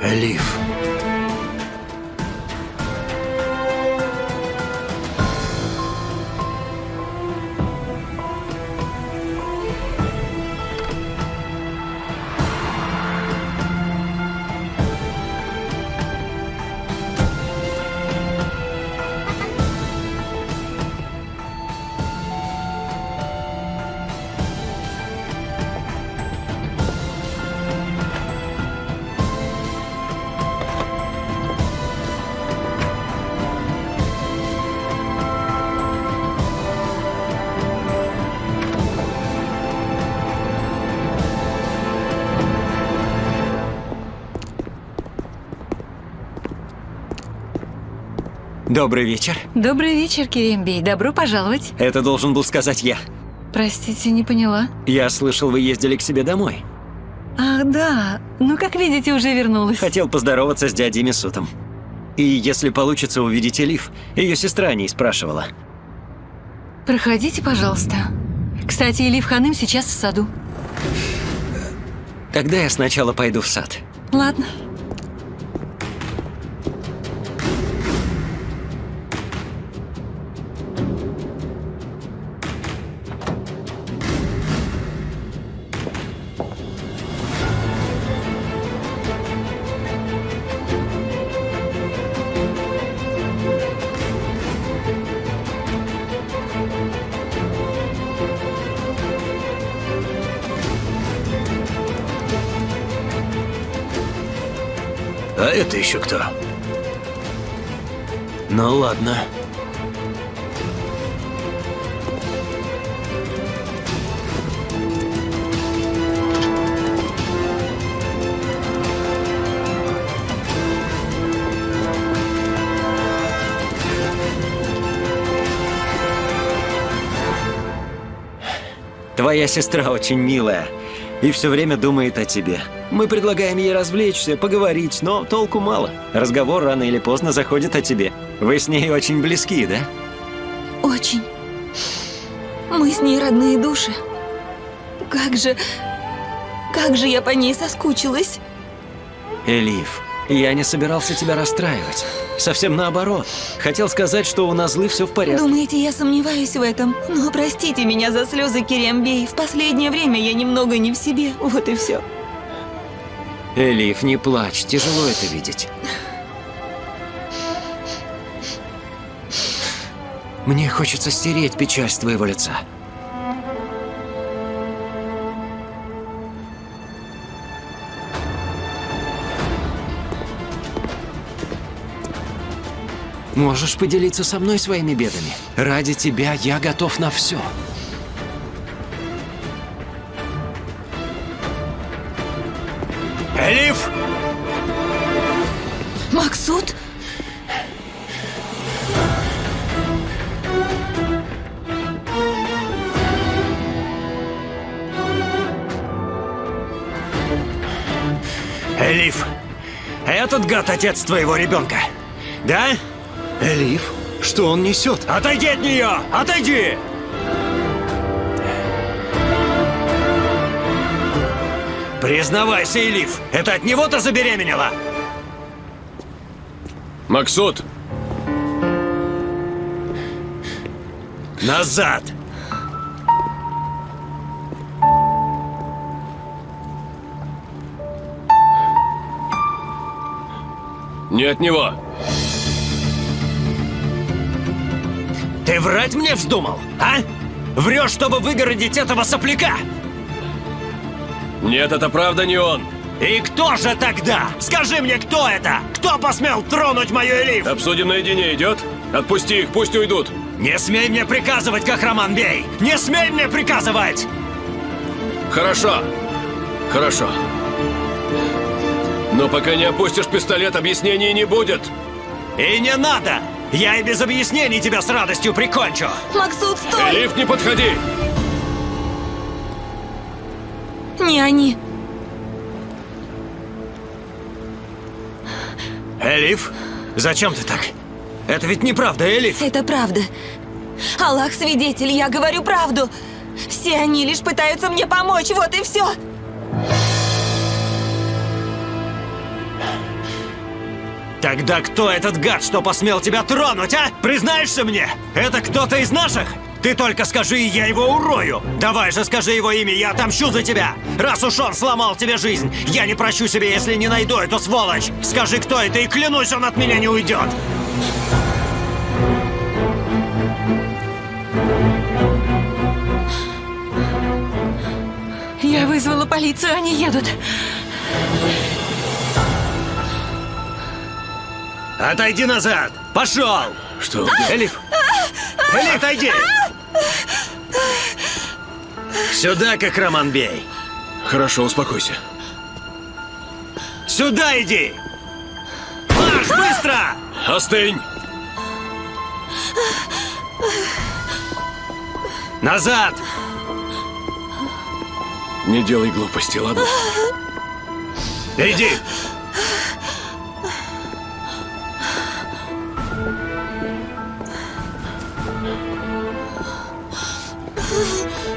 Элиф. Добрый вечер. Добрый вечер, Керембей. Добро пожаловать. Это должен был сказать я. Простите, не поняла. Я слышал, вы ездили к себе домой. Ах, да. Ну, как видите, уже вернулась. Хотел поздороваться с дядей Месутом. И если получится увидеть Элиф, ее сестра о ней спрашивала. Проходите, пожалуйста. Кстати, Элиф Ханым сейчас в саду. Тогда я сначала пойду в сад. Ладно. А это еще кто? Ну ладно. Твоя сестра очень милая и все время думает о тебе. Мы предлагаем ей развлечься, поговорить, но толку мало. Разговор рано или поздно заходит о тебе. Вы с ней очень близки, да? Очень. Мы с ней родные души. Как же я по ней соскучилась. Элиф, я не собирался тебя расстраивать. Совсем наоборот. Хотел сказать, что у Назлы все в порядке. Думаете, я сомневаюсь в этом? Но простите меня за слезы, Керембей. В последнее время я немного не в себе. Вот и все. Элиф, не плачь, тяжело это видеть. Мне хочется стереть печаль с твоего лица. Можешь поделиться со мной своими бедами. Ради тебя я готов на все. Элиф! Максут? Элиф, этот гад отец твоего ребенка, да? Элиф, что он несет? Отойди от нее! Отойди! Признавайся, Элиф, это от него ты забеременела? Максут! Назад! Не от него! Ты врать мне вздумал, а? Врешь, чтобы выгородить этого сопляка? Нет, это правда не он! И кто же тогда? Скажи мне, кто это? Кто посмел тронуть мою Элиф? Обсудим наедине, идет? Отпусти их, пусть уйдут! Не смей мне приказывать, Кахраман Бей! Не смей мне приказывать! Хорошо! Хорошо. Но пока не опустишь пистолет, объяснений не будет! И не надо! Я и без объяснений тебя с радостью прикончу! Максут, стой! Элиф, не подходи! Не они. Элиф, зачем ты так? Это ведь неправда, Элиф! Это правда. Аллах свидетель, я говорю правду. Все они лишь пытаются мне помочь, вот и все. Тогда кто этот гад, что посмел тебя тронуть, а? Признаешься мне? Это кто-то из наших? Ты только скажи, и я его урою. Давай же скажи его имя, я отомщу за тебя. Раз уж он сломал тебе жизнь, я не прощу себе, если не найду эту сволочь. Скажи, кто это, и клянусь, он от меня не уйдет. Я вызвала полицию, они едут. Отойди назад! Пошел! Что? Элиф! Элиф, отойди! Сюда, Кахраман Бей! Хорошо, успокойся. Сюда иди! Марш, быстро! Остынь! Назад! Не делай глупости, ладно? Иди!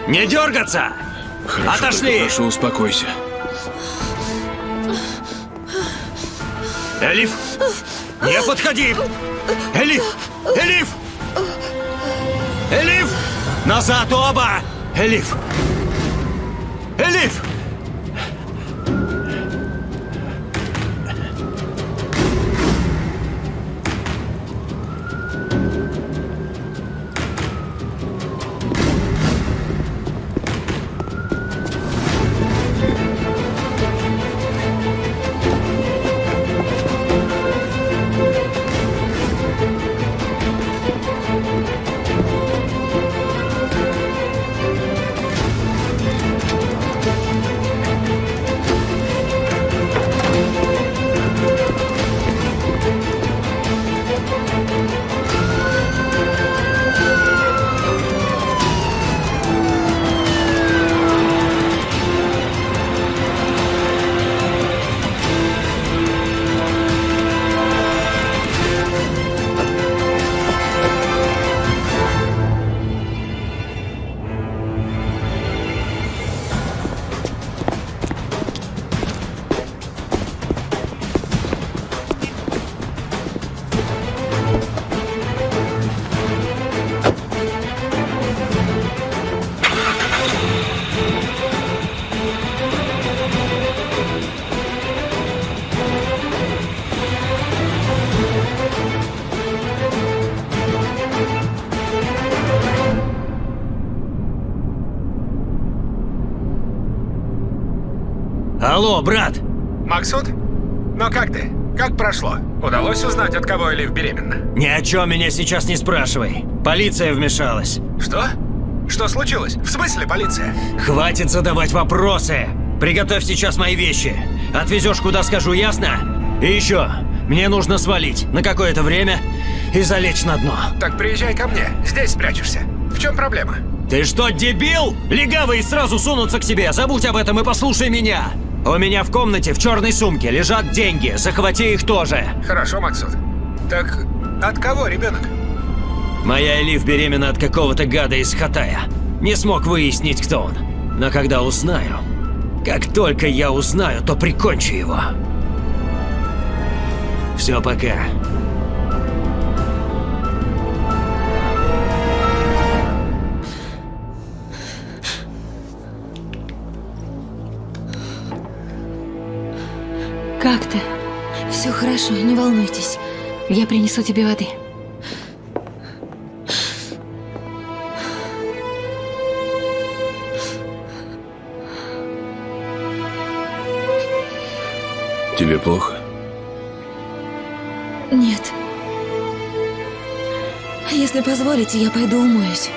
Не дергаться! Хорошо, Отошли! только прошу, успокойся. Элиф! Не подходи! Элиф! Элиф! Элиф! Назад оба! Элиф! Элиф! Алло, брат! Максут? Ну как ты? Как прошло? Удалось узнать, от кого Элиф беременна? Ни о чем меня сейчас не спрашивай. Полиция вмешалась. Что? Что случилось? В смысле полиция? Хватит задавать вопросы. Приготовь сейчас мои вещи. Отвезешь, куда скажу, ясно? И еще, мне нужно свалить на какое-то время и залечь на дно. Так приезжай ко мне, здесь спрячешься. В чем проблема? Ты что, дебил? Легавые сразу сунутся к тебе. Забудь об этом и послушай меня. У меня в комнате в черной сумке лежат деньги. Захвати их тоже. Хорошо, Максут. Так от кого ребенок? Моя Элиф беременна от какого-то гада из Хатая. Не смог выяснить, кто он. Но когда узнаю, как только я узнаю, то прикончу его. Все, пока. Как ты? Все хорошо, не волнуйтесь. Я принесу тебе воды. Тебе плохо? Нет. Если позволите, я пойду умоюсь.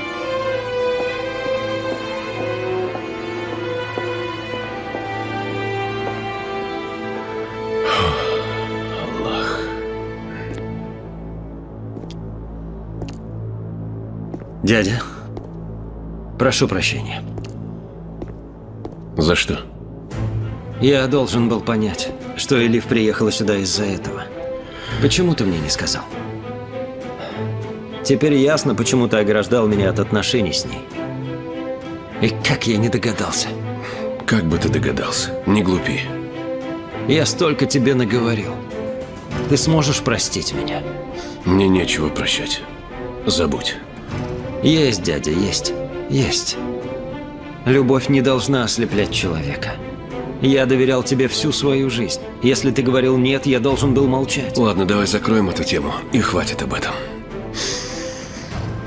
Дядя, прошу прощения. За что? Я должен был понять, что Элиф приехала сюда из-за этого. Почему ты мне не сказал? Теперь ясно, почему ты ограждал меня от отношений с ней. И как я не догадался. Как бы ты догадался? Не глупи. Я столько тебе наговорил. Ты сможешь простить меня? Мне нечего прощать. Забудь. Есть, дядя, есть. Есть. Любовь не должна ослеплять человека. Я доверял тебе всю свою жизнь. Если ты говорил «нет», я должен был молчать. Ладно, давай закроем эту тему, и хватит об этом.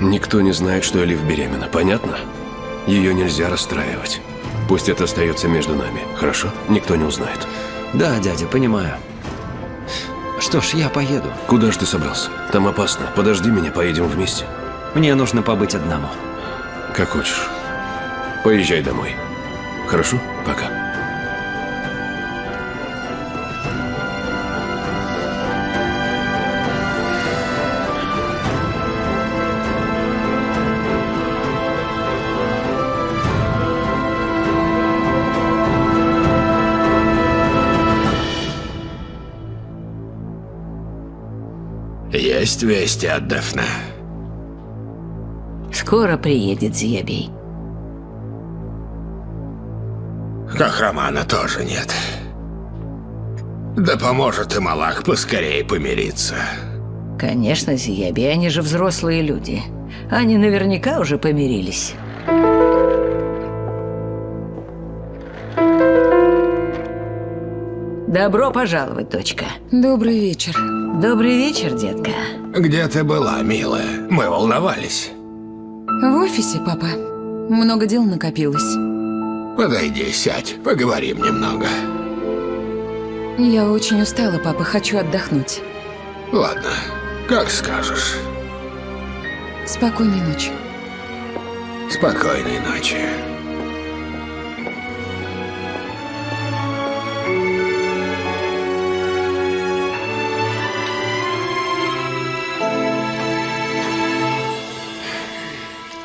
Никто не знает, что Элиф беременна, понятно? Ее нельзя расстраивать. Пусть это остается между нами, хорошо? Никто не узнает. Да, дядя, понимаю. Что ж, я поеду. Куда же ты собрался? Там опасно. Подожди меня, поедем вместе. Мне нужно побыть одному. Как хочешь. Поезжай домой. Хорошо? Пока. Есть вести от Дефне? Скоро приедет Зиябей. Кахрамана тоже нет. Да поможет им Аллах поскорее помириться. Конечно, Зиябей, они же взрослые люди. Они наверняка уже помирились. Добро пожаловать, дочка. Добрый вечер. Добрый вечер, детка. Где ты была, милая? Мы волновались. В офисе, папа. Много дел накопилось. Подойди, сядь, поговорим немного. Я очень устала, папа, хочу отдохнуть. Ладно, как скажешь. Спокойной ночи. Спокойной ночи.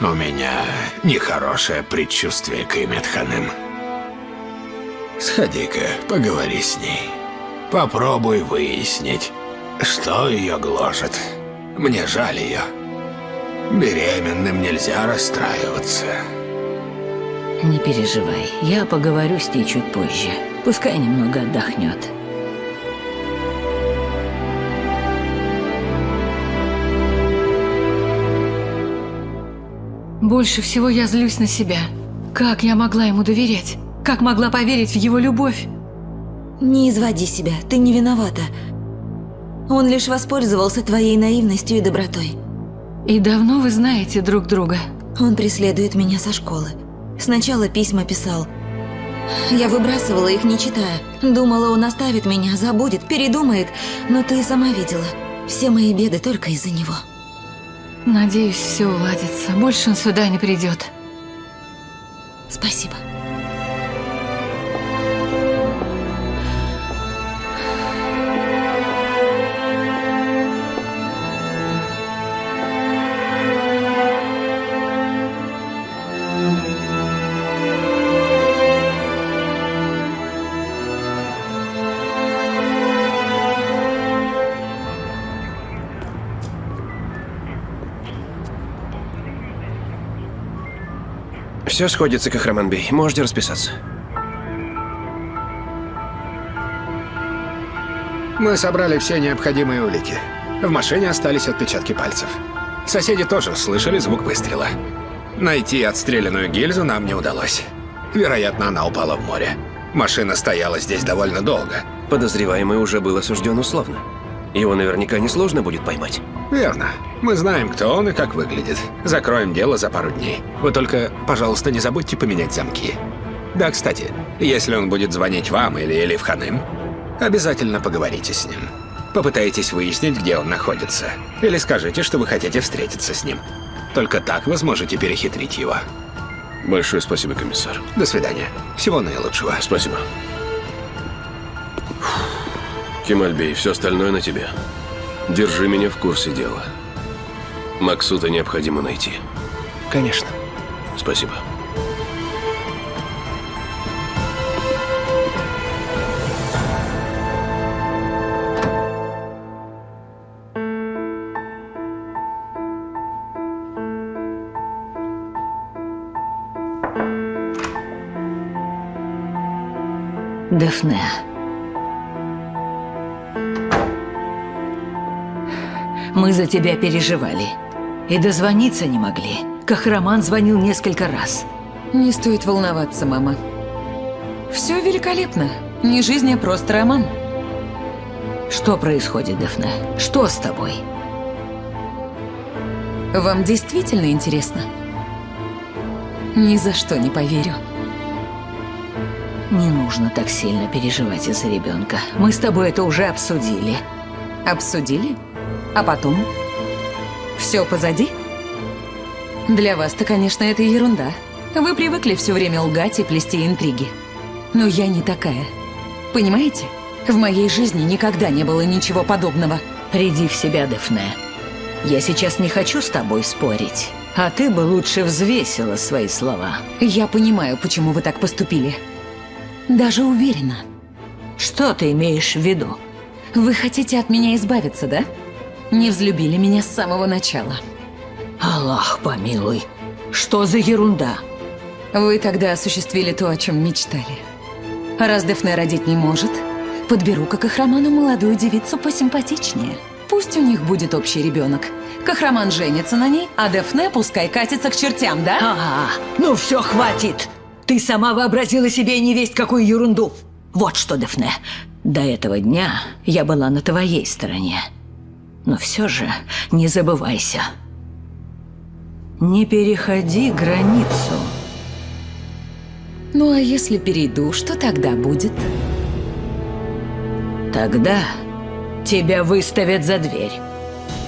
У меня нехорошее предчувствие, Каймет Ханым. Сходи-ка, поговори с ней. Попробуй выяснить, что ее гложет. Мне жаль ее. Беременным нельзя расстраиваться. Не переживай, я поговорю с ней чуть позже. Пускай немного отдохнет. Больше всего я злюсь на себя. Как я могла ему доверять? Как могла поверить в его любовь? Не изводи себя, ты не виновата. Он лишь воспользовался твоей наивностью и добротой. И давно вы знаете друг друга? Он преследует меня со школы. Сначала письма писал. Я выбрасывала их, не читая. Думала, он оставит меня, забудет, передумает. Но ты сама видела. Все мои беды только из-за него. Надеюсь, все уладится. Больше он сюда не придет. Спасибо. Все сходится, Кахраман-бей. Можете расписаться. Мы собрали все необходимые улики. В машине остались отпечатки пальцев. Соседи тоже слышали звук выстрела. Найти отстрелянную гильзу нам не удалось. Вероятно, она упала в море. Машина стояла здесь довольно долго. Подозреваемый уже был осужден условно. Его наверняка несложно будет поймать. Верно. Мы знаем, кто он и как выглядит. Закроем дело за пару дней. Вы только, пожалуйста, не забудьте поменять замки. Да, кстати, если он будет звонить вам или Элиф Ханым, обязательно поговорите с ним. Попытайтесь выяснить, где он находится. Или скажите, что вы хотите встретиться с ним. Только так вы сможете перехитрить его. Большое спасибо, комиссар. До свидания. Всего наилучшего. Спасибо. Кемальбей, все остальное на тебе. Держи меня в курсе дела. Максута необходимо найти. Конечно. Спасибо. Дефне. Мы за тебя переживали. И дозвониться не могли. Кахраман звонил несколько раз. Не стоит волноваться, мама. Все великолепно. Не жизнь, а просто роман. Что происходит, Дефне? Что с тобой? Вам действительно интересно? Ни за что не поверю. Не нужно так сильно переживать из-за ребенка. Мы с тобой это уже обсудили. Обсудили? А потом? Все позади? Для вас-то, конечно, это ерунда. Вы привыкли все время лгать и плести интриги. Но я не такая. Понимаете? В моей жизни никогда не было ничего подобного. Приди в себя, Дефне. Я сейчас не хочу с тобой спорить. А ты бы лучше взвесила свои слова. Я понимаю, почему вы так поступили. Даже уверена. Что ты имеешь в виду? Вы хотите от меня избавиться, да? не взлюбили меня с самого начала. Аллах помилуй. Что за ерунда? Вы тогда осуществили то, о чем мечтали. А раз Дефне родить не может, подберу к Кахраману молодую девицу посимпатичнее. Пусть у них будет общий ребенок. Кахраман женится на ней, а Дефне пускай катится к чертям, да? Ага, ну все, хватит. Ты сама вообразила себе невесть какую ерунду. Вот что, Дефне, до этого дня я была на твоей стороне. Но все же не забывайся. Не переходи границу. Ну а если перейду, что тогда будет? Тогда тебя выставят за дверь.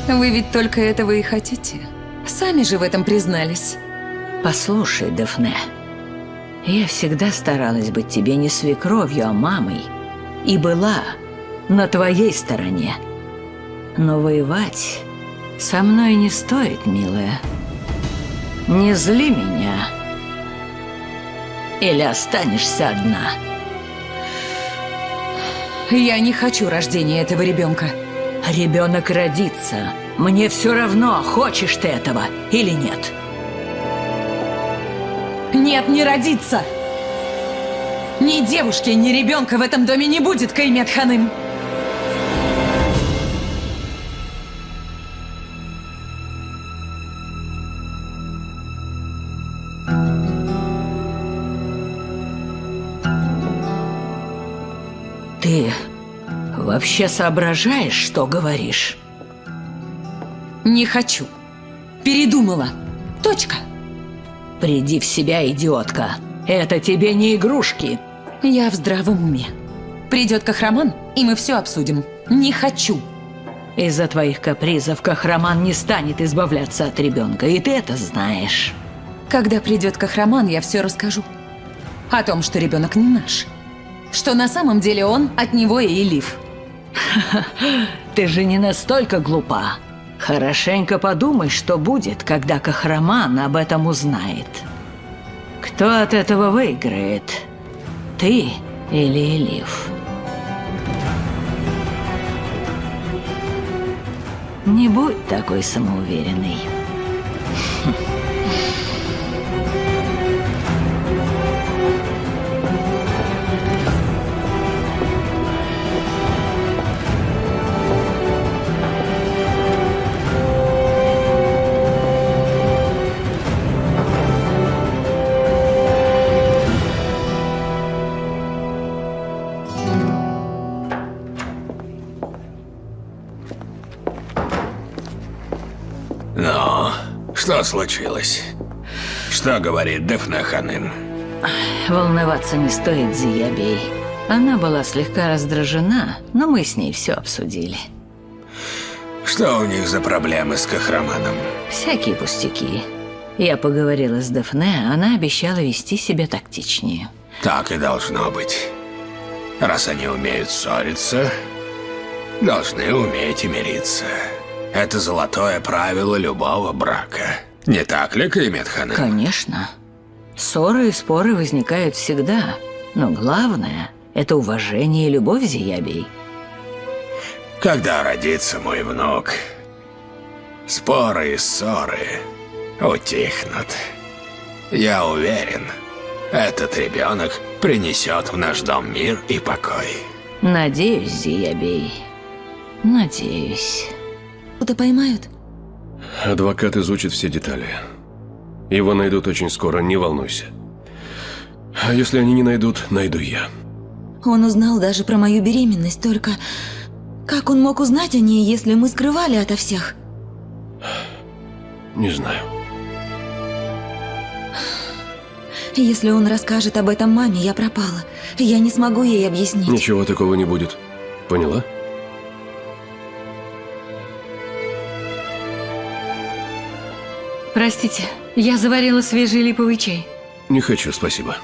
Вы ведь только этого и хотите. Сами же в этом признались. Послушай, Дефне, я всегда старалась быть тебе не свекровью, а мамой. И была на твоей стороне. Но воевать со мной не стоит, милая. Не зли меня. Или останешься одна. Я не хочу рождения этого ребенка. Ребенок родится. Мне все равно, хочешь ты этого или нет. Нет, не родится! Ни девушки, ни ребенка в этом доме не будет, Каймет Ханым! Ты вообще соображаешь, что говоришь? Не хочу. Передумала. Точка. Приди в себя, идиотка. Это тебе не игрушки. Я в здравом уме. Придет Кахраман, и мы все обсудим. Не хочу. Из-за твоих капризов Кахраман не станет избавляться от ребенка, и ты это знаешь. Когда придет Кахраман, я все расскажу. О том, что ребенок не наш. Что на самом деле он от него и Элиф. Ты же не настолько глупа. Хорошенько подумай, что будет, когда Кахраман об этом узнает. Кто от этого выиграет? Ты или Элиф? Не будь такой самоуверенной. Ну, что случилось? Что говорит Дефне Ханым? Волноваться не стоит, Зиябей. Она была слегка раздражена, но мы с ней все обсудили. Что у них за проблемы с Кахраманом? Всякие пустяки. Я поговорила с Дефне, она обещала вести себя тактичнее. Так и должно быть. Раз они умеют ссориться, должны уметь и мириться. Это золотое правило любого брака. Не так ли, Каймет Ханым? Конечно. Ссоры и споры возникают всегда. Но главное – это уважение и любовь, Зиябей. Когда родится мой внук, споры и ссоры утихнут. Я уверен, этот ребенок принесет в наш дом мир и покой. Надеюсь, Зиябей. Надеюсь. Куда поймают? Адвокат изучит все детали. Его найдут очень скоро, не волнуйся. А если они не найдут, найду я. Он узнал даже про мою беременность, только... Как он мог узнать о ней, если мы скрывали ото всех? Не знаю. Если он расскажет об этом маме, я пропала. Я не смогу ей объяснить. Ничего такого не будет. Поняла? Простите, я заварила свежий липовый чай. Не хочу, спасибо.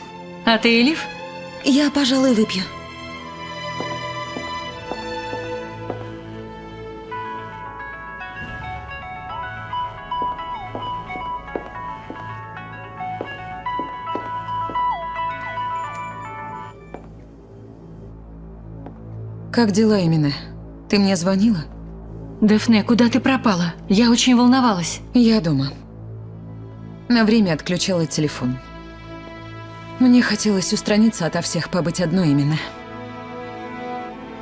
А ты, Элиф? Я, пожалуй, выпью. Как дела, Эмине? Ты мне звонила? Дефне, куда ты пропала? Я очень волновалась. Я дома. На время отключала телефон. Мне хотелось устраниться ото всех, побыть одной именно.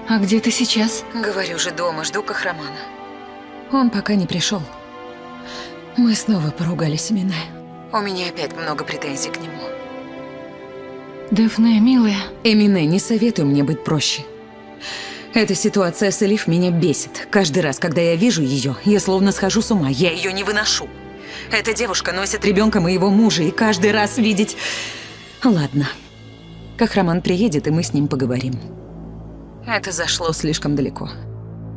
А где ты сейчас? Говорю же, дома, жду Кахрамана. Он пока не пришел. Мы снова поругались именно. У меня опять много претензий к нему. Дефне, милая. Эмине, не советуй мне быть проще. Эта ситуация с Элиф меня бесит. Каждый раз, когда я вижу ее, я словно схожу с ума. Я ее не выношу. Эта девушка носит ребенка моего мужа, и каждый раз видеть... Ладно. Кахраман приедет, и мы с ним поговорим. Это зашло слишком далеко.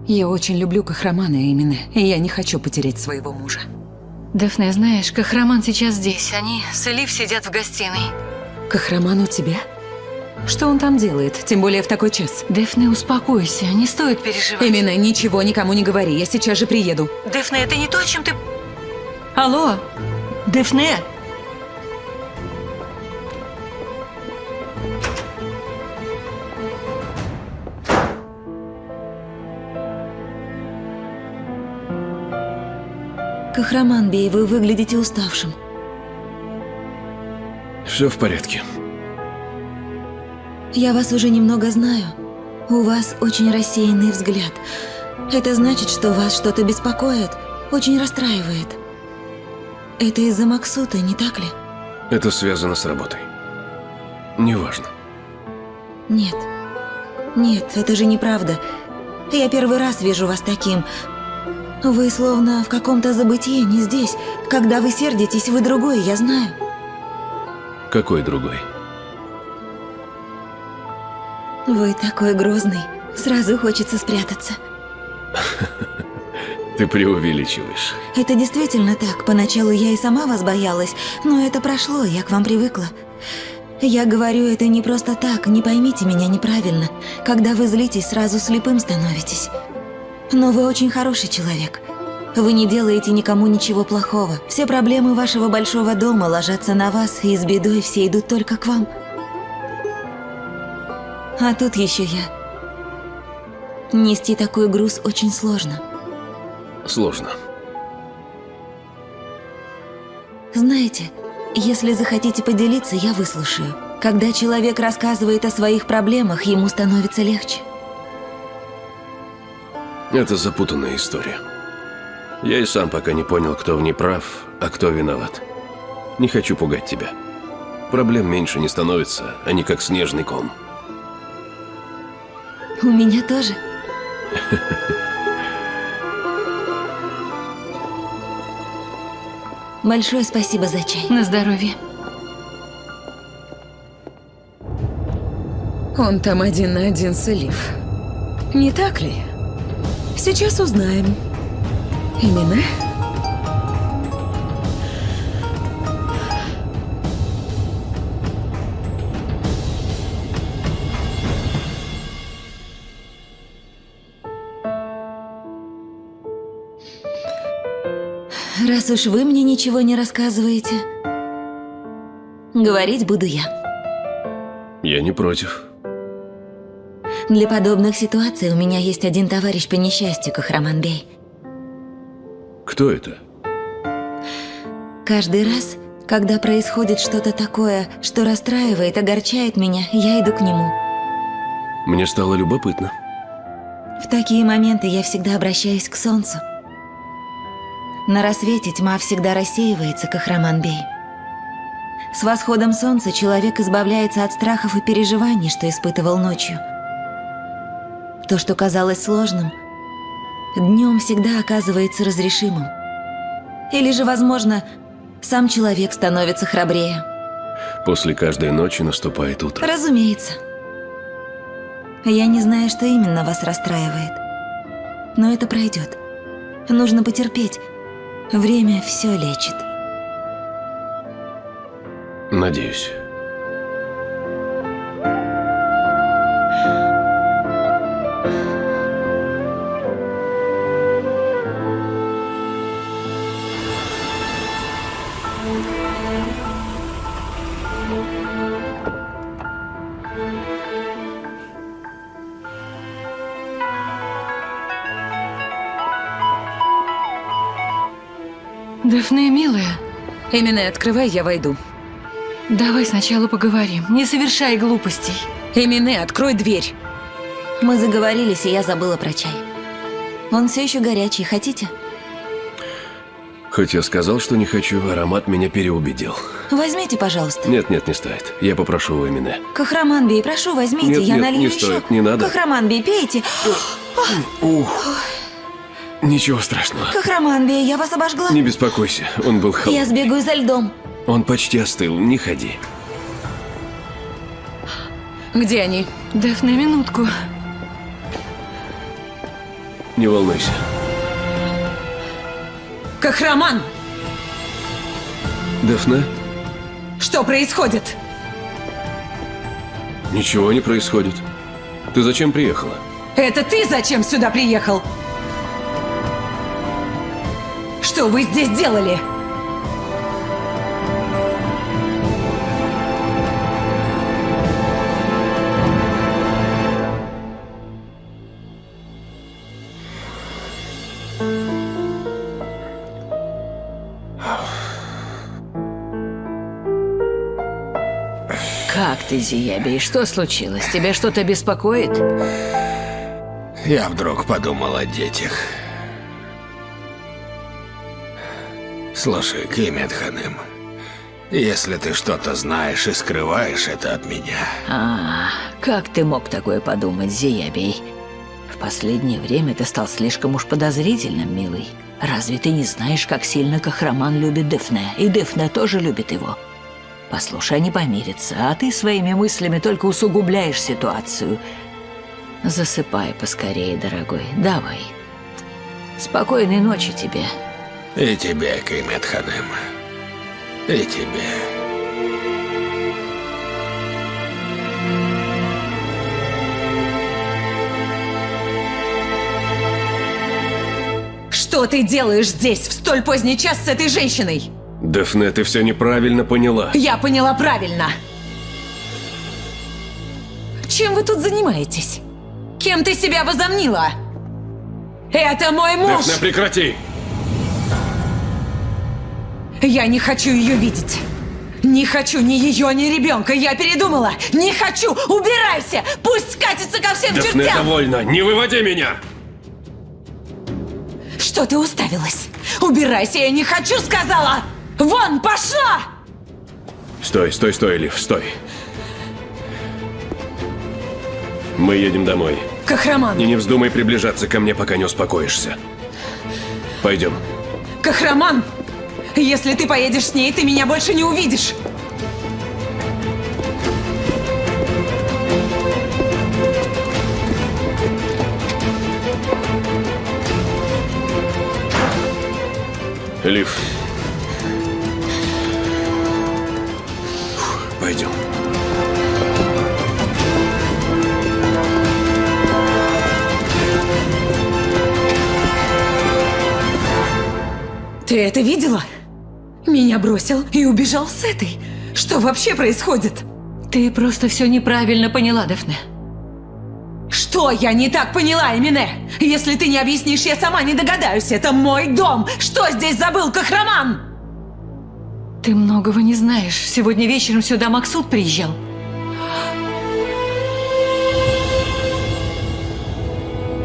Я очень люблю Кахрамана и Эмине, и я не хочу потерять своего мужа. Дефне, знаешь, Кахраман сейчас здесь. Они с Элиф сидят в гостиной. Кахраман у тебя? Что он там делает, тем более в такой час? Дефне, успокойся, не стоит переживать. Эмине, ничего никому не говори, я сейчас же приеду. Дефне, это не то, о чем ты... Алло, Дефне? Кахраман Бей, вы выглядите уставшим. Все в порядке. Я вас уже немного знаю. У вас очень рассеянный взгляд. Это значит, что вас что-то беспокоит, очень расстраивает. Это из-за Максута, не так ли? Это связано с работой. Неважно. Нет. Нет, это же неправда. Я первый раз вижу вас таким. Вы словно в каком-то забытии, не здесь. Когда вы сердитесь, вы другой, я знаю. Какой другой? Вы такой грозный. Сразу хочется спрятаться. Ты преувеличиваешь. Это действительно так. Поначалу я и сама вас боялась, но это прошло, я к вам привыкла. Я говорю это не просто так, не поймите меня неправильно. Когда вы злитесь, сразу слепым становитесь. Но вы очень хороший человек. Вы не делаете никому ничего плохого. Все проблемы вашего большого дома ложатся на вас, и с бедой все идут только к вам. А тут еще я. Нести такой груз очень сложно. Сложно. Знаете, если захотите поделиться, я выслушаю. Когда человек рассказывает о своих проблемах, ему становится легче. Это запутанная история. Я и сам пока не понял, кто в ней прав, а кто виноват. Не хочу пугать тебя. Проблем меньше не становится, они как снежный ком. У меня тоже. Большое спасибо за чай. На здоровье. Он там один на один с Элиф. Не так ли? Сейчас узнаем. Эмине? Раз уж вы мне ничего не рассказываете, говорить буду я. Я не против. Для подобных ситуаций у меня есть один товарищ по несчастью, Кахраман Бей. Кто это? Каждый раз, когда происходит что-то такое, что расстраивает, огорчает меня, я иду к нему. Мне стало любопытно. В такие моменты я всегда обращаюсь к солнцу. На рассвете тьма всегда рассеивается, Кахраман Бей. С восходом солнца человек избавляется от страхов и переживаний, что испытывал ночью. То, что казалось сложным, днем всегда оказывается разрешимым. Или же, возможно, сам человек становится храбрее. После каждой ночи наступает утро. Разумеется. Я не знаю, что именно вас расстраивает. Но это пройдет. Нужно потерпеть. Время все лечит. Надеюсь. Дэфне, милая, Эмине, открывай, я войду. давай сначала поговорим. Не совершай глупостей. Эмине, открой дверь. Мы заговорились, и я забыла про чай. Он все еще горячий, хотите? Хоть я сказал, что не хочу, аромат меня переубедил. Возьмите, пожалуйста. Нет, не стоит. Я попрошу у Эмине. Кахраманби, прошу, возьмите, Нет, я нет, налью не еще. стоит, не надо. Кахраманби, пейте. Ничего страшного. Кахраманби, я вас обожгла. Не беспокойся, он был холодный. Я сбегаю за льдом. Он почти остыл, не ходи. Где они? Дэфне, минутку. Не волнуйся. Кахраман! Дафне? Что происходит? Ничего не происходит. Ты зачем приехала? Это ты зачем сюда приехал? Что вы здесь делали? Как ты, Зиеби? Что случилось? Тебя что-то беспокоит? Я вдруг подумал о детях. Слушай, Кимет Ханым, если ты что-то знаешь и скрываешь это от меня... Как ты мог такое подумать, Зиебий? В последнее время ты стал слишком уж подозрительным, милый. Разве ты не знаешь, как сильно Кахраман любит Дэфне? И Дэфне тоже любит его. Послушай, они помирятся, а ты своими мыслями только усугубляешь ситуацию. Засыпай поскорее, дорогой. Давай. Спокойной ночи тебе. И тебе, Кимет Ханым. И тебе. Что ты делаешь здесь в столь поздний час с этой женщиной? Дафне, ты все неправильно поняла. Я поняла правильно. Чем вы тут занимаетесь? Кем ты себя возомнила? Это мой муж! Дафне, прекрати! Я не хочу ее видеть. Не хочу ни ее, ни ребенка. Я передумала. Не хочу. Убирайся. Пусть скатится ко всем Дафне, чертям. довольно. Не выводи меня! Что ты уставилась? Убирайся. Я не хочу, сказала. Вон, пошла! Стой, Элиф, стой. Мы едем домой. Кахраман. И не вздумай приближаться ко мне, пока не успокоишься. Пойдем. Кахраман. Если ты поедешь с ней, ты меня больше не увидишь. Элиф. Пойдем. Ты это видела? Меня бросил и убежал с этой. Что вообще происходит? Ты просто все неправильно поняла, Дэфне. Что я не так поняла, Эмине? Если ты не объяснишь, я сама не догадаюсь. Это мой дом. Что здесь забыл Кахраман? Ты многого не знаешь. Сегодня вечером сюда Максут приезжал.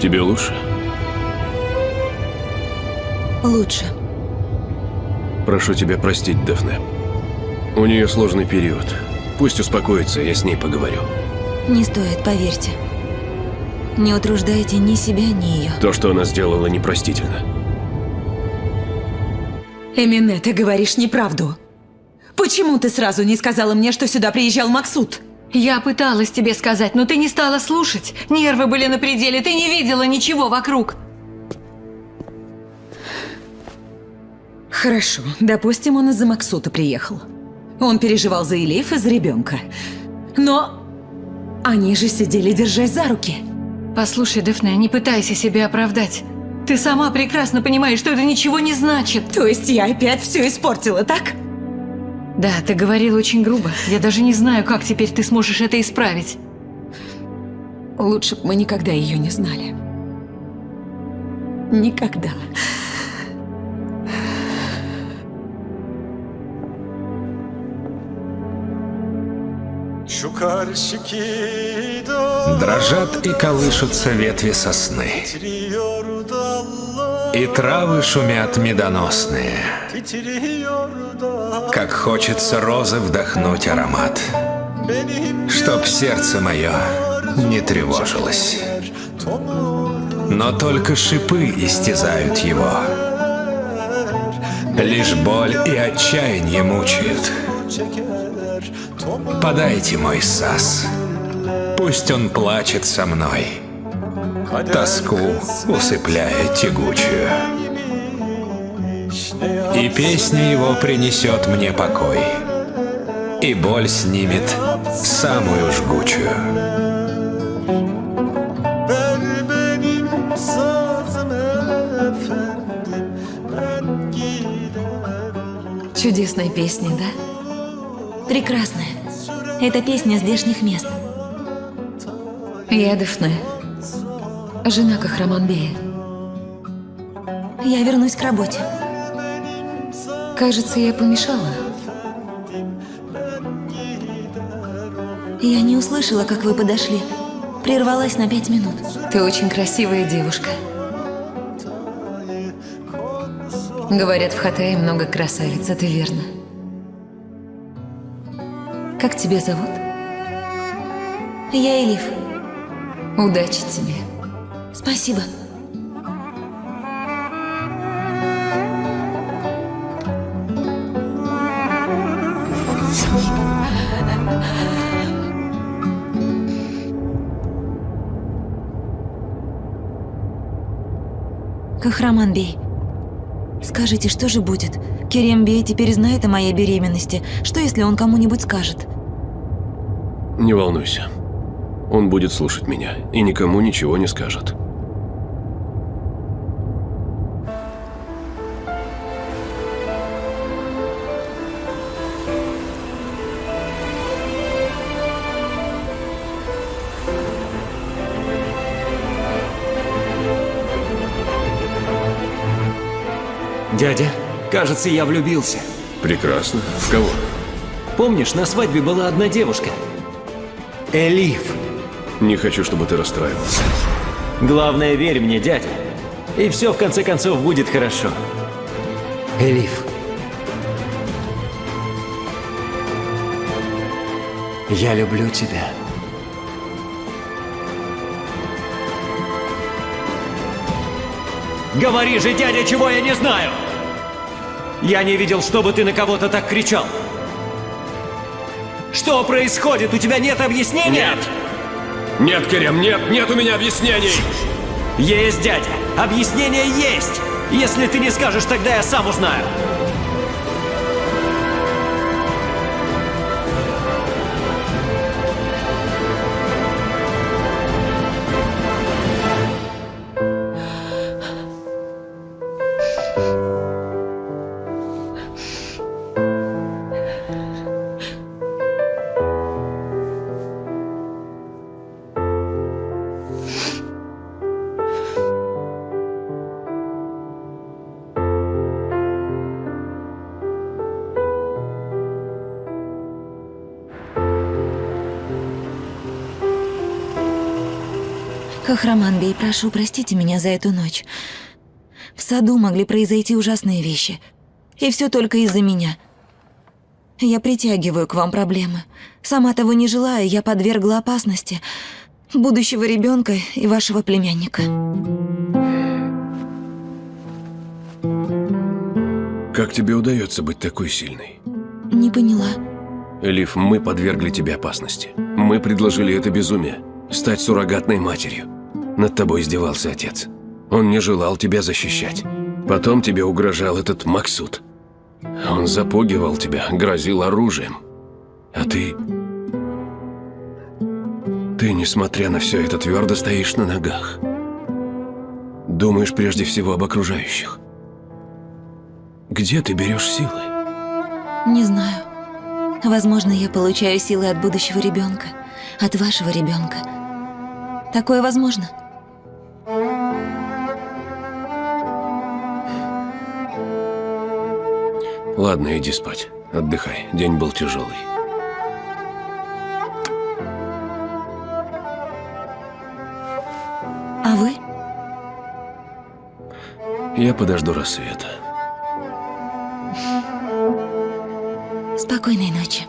Тебе лучше? Лучше. Прошу тебя простить, Дафне. У нее сложный период. Пусть успокоится, я с ней поговорю. Не стоит, поверьте. Не утруждайте ни себя, ни ее. То, что она сделала, непростительно. Эмине, ты говоришь неправду. Почему ты сразу не сказала мне, что сюда приезжал Максут? Я пыталась тебе сказать, но ты не стала слушать. Нервы были на пределе, ты не видела ничего вокруг. Хорошо, допустим, он из-за Максута приехал. Он переживал за Элиф и за ребенка. Но они же сидели, держась за руки. Послушай, Дэфне, не пытайся себя оправдать. Ты сама прекрасно понимаешь, что это ничего не значит. То есть я опять все испортила, так? Да, ты говорила очень грубо. Я даже не знаю, как теперь ты сможешь это исправить. Лучше бы мы никогда ее не знали. Никогда. Дрожат и колышутся ветви сосны, и травы шумят медоносные. Как хочется розы вдохнуть аромат, чтоб сердце мое не тревожилось. Но только шипы истязают его. Лишь боль и отчаяние мучают. Подайте мой сас, пусть он плачет со мной, тоску усыпляя тягучую. И песня его принесет мне покой, и боль снимет самую жгучую. Чудесная песня, да? Прекрасная. Это песня здешних мест. Я Дефне, жена Кахраманбея. Я вернусь к работе. Кажется, я помешала. Я не услышала, как вы подошли. Прервалась на 5 минут. Ты очень красивая девушка. Говорят, в Хаттайе много красавиц, это верно. Как тебя зовут? Я Элиф. Удачи тебе. Спасибо. Кахраманбей, скажите, что же будет? Керембей теперь знает о моей беременности. Что, если он кому-нибудь скажет? Не волнуйся. Он будет слушать меня и никому ничего не скажет. Дядя, кажется, я влюбился. Прекрасно. В кого? Помнишь, на свадьбе была одна девушка? Элиф. Не хочу, чтобы ты расстраивался. Главное, верь мне, дядя. И все в конце концов будет хорошо. Элиф. Я люблю тебя. Говори же, дядя, чего я не знаю! Я не видел, чтобы ты на кого-то так кричал. Что происходит? У тебя нет объяснения? Нет! Нет, Керем, нет у меня объяснений! Есть, дядя! Объяснение есть! Если ты не скажешь, тогда я сам узнаю. Кахраманбей, прошу, простите меня за эту ночь. В саду могли произойти ужасные вещи. И все только из-за меня. Я притягиваю к вам проблемы. Сама того не желая, я подвергла опасности будущего ребенка и вашего племянника. Как тебе удается быть такой сильной? Не поняла. Элиф, мы подвергли тебе опасности. Мы предложили это безумие. Стать суррогатной матерью. Над тобой издевался отец. Он не желал тебя защищать. Потом тебе угрожал этот Максут. Он запугивал тебя, грозил оружием. А ты, несмотря на все это, твердо стоишь на ногах. Думаешь прежде всего об окружающих. Где ты берешь силы? Не знаю. Возможно, я получаю силы от будущего ребенка, от вашего ребенка. Такое возможно. Ладно, иди спать. Отдыхай. День был тяжелый. Я подожду рассвета. Спокойной ночи.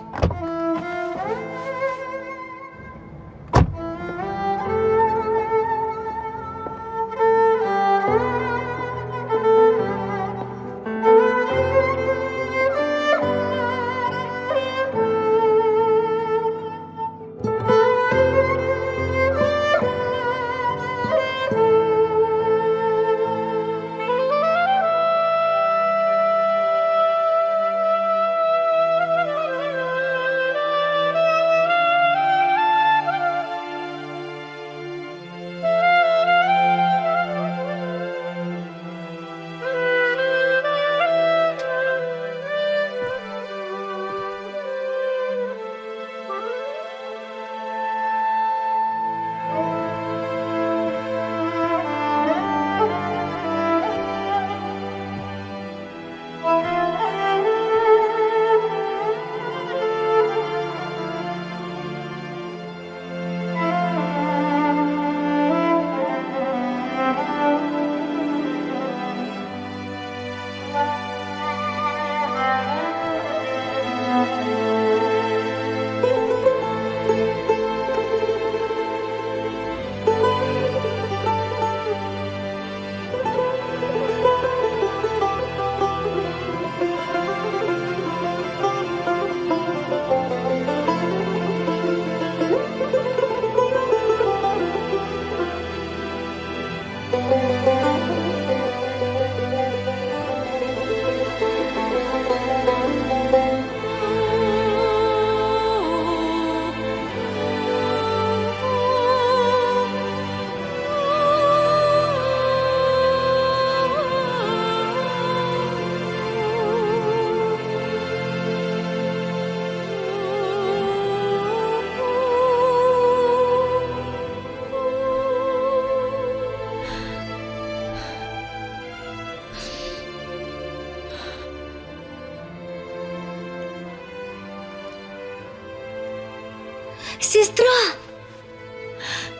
Сестра!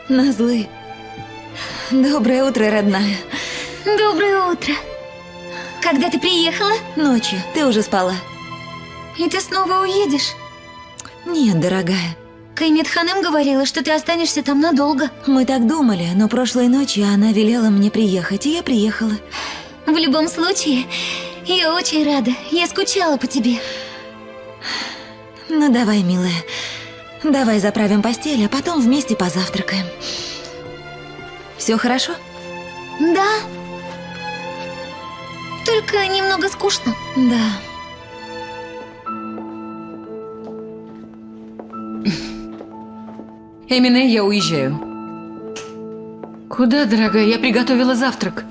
Назлы. Доброе утро, родная. Доброе утро. Когда ты приехала? Ночью. Ты уже спала? И ты снова уедешь? Нет, дорогая. Каймет Ханым говорила, что ты останешься там надолго. Мы так думали, но прошлой ночью она велела мне приехать, и я приехала. В любом случае, я очень рада. Я скучала по тебе. Ну давай, милая. Давай заправим постель, а потом вместе позавтракаем. Все хорошо? Да. Только немного скучно. Да. Эмине, я уезжаю. Куда, дорогая? Я приготовила завтрак.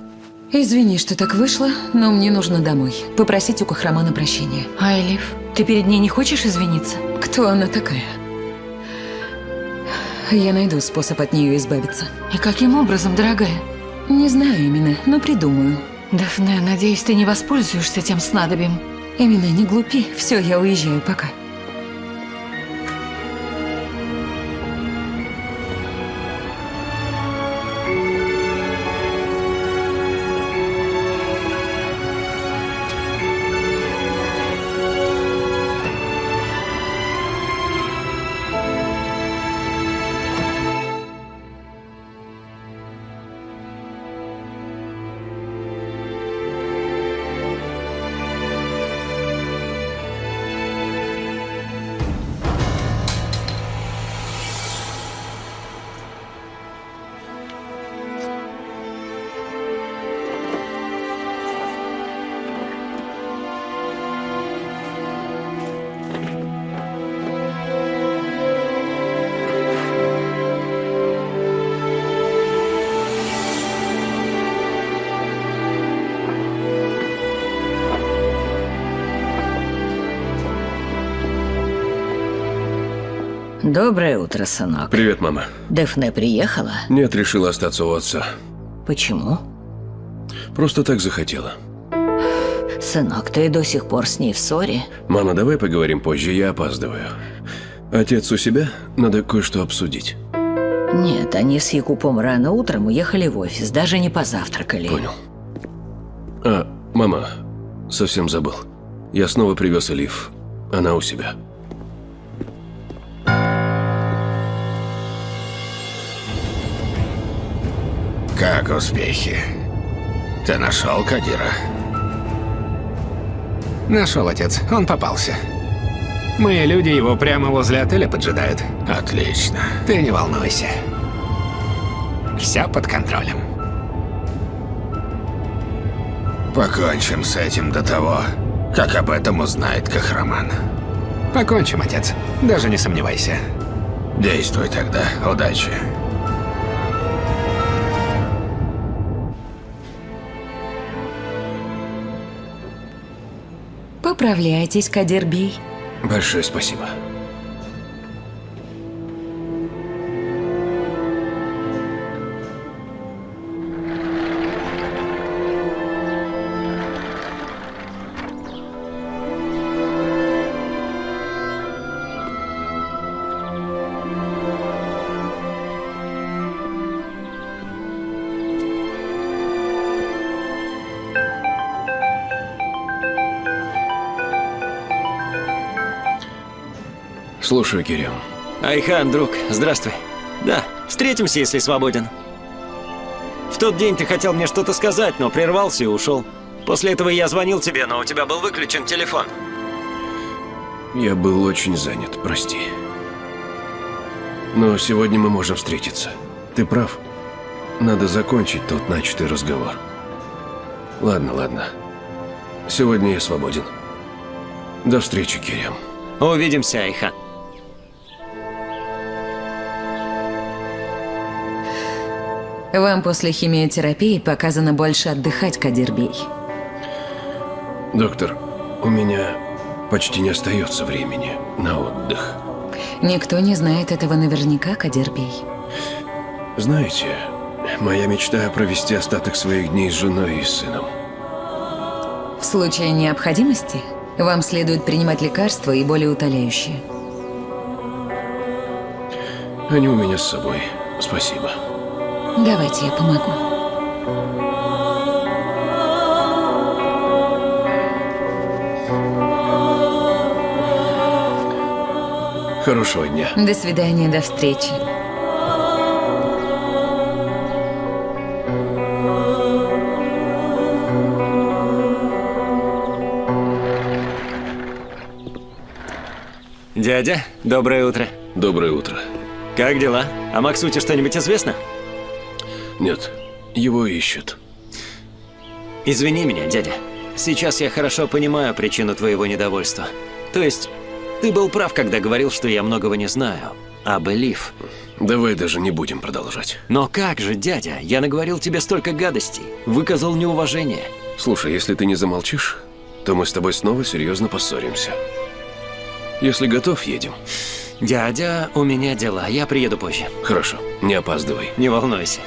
Извини, что так вышло, но мне нужно домой. Попросить у Кахрамана прощения. А Элиф, ты перед ней не хочешь извиниться? Кто она такая? Я найду способ от нее избавиться. И каким образом, дорогая? Не знаю именно, но придумаю. Дафне, надеюсь, ты не воспользуешься тем снадобьем. Эмине, не глупи. Все, я уезжаю, пока. Доброе утро, сынок. Привет, мама. Дафне приехала? Нет, решила остаться у отца. Почему? Просто так захотела. Сынок, ты до сих пор с ней в ссоре? Мама, давай поговорим позже, я опаздываю. Отец у себя? Надо кое-что обсудить. Нет, они с Якупом рано утром уехали в офис, даже не позавтракали. Понял. Мама, совсем забыл. Я снова привез Элиф. Она у себя. Как успехи? Ты нашел Кадира? Нашел, отец. Он попался. Мои люди его прямо возле отеля поджидают. Отлично. Ты не волнуйся. Все под контролем. Покончим с этим до того, как об этом узнает Кахраман. Покончим, отец. Даже не сомневайся. Действуй тогда. Удачи. Поправляйтесь, Кадир-бей. Большое спасибо. Слушаю, Кирилл. Айхан, друг, здравствуй. Да, встретимся, если свободен. В тот день ты хотел мне что-то сказать, но прервался и ушел. После этого я звонил тебе, но у тебя был выключен телефон. Я был очень занят, прости. Но сегодня мы можем встретиться. Ты прав. Надо закончить тот начатый разговор. Ладно. Сегодня я свободен. До встречи, Кирем. Увидимся, Айхан. Вам после химиотерапии показано больше отдыхать, Кадир-бей. Доктор, у меня почти не остается времени на отдых. Никто не знает этого наверняка, Кадир-бей. Знаете, моя мечта провести остаток своих дней с женой и сыном. В случае необходимости вам следует принимать лекарства и болеутоляющие. Они у меня с собой. Спасибо. Давайте я помогу. Хорошего дня. До свидания, до встречи. Дядя, доброе утро. Доброе утро. Как дела? О Максуте что-нибудь известно? Нет, его ищут. Извини меня, дядя. Сейчас я хорошо понимаю причину твоего недовольства. То есть, ты был прав, когда говорил, что я многого не знаю об Элиф. Давай даже не будем продолжать. Но как же, дядя? Я наговорил тебе столько гадостей. Выказал неуважение. Слушай, если ты не замолчишь, то мы с тобой снова серьезно поссоримся. Если готов, едем. Дядя, у меня дела. Я приеду позже. Хорошо, не опаздывай. Не волнуйся.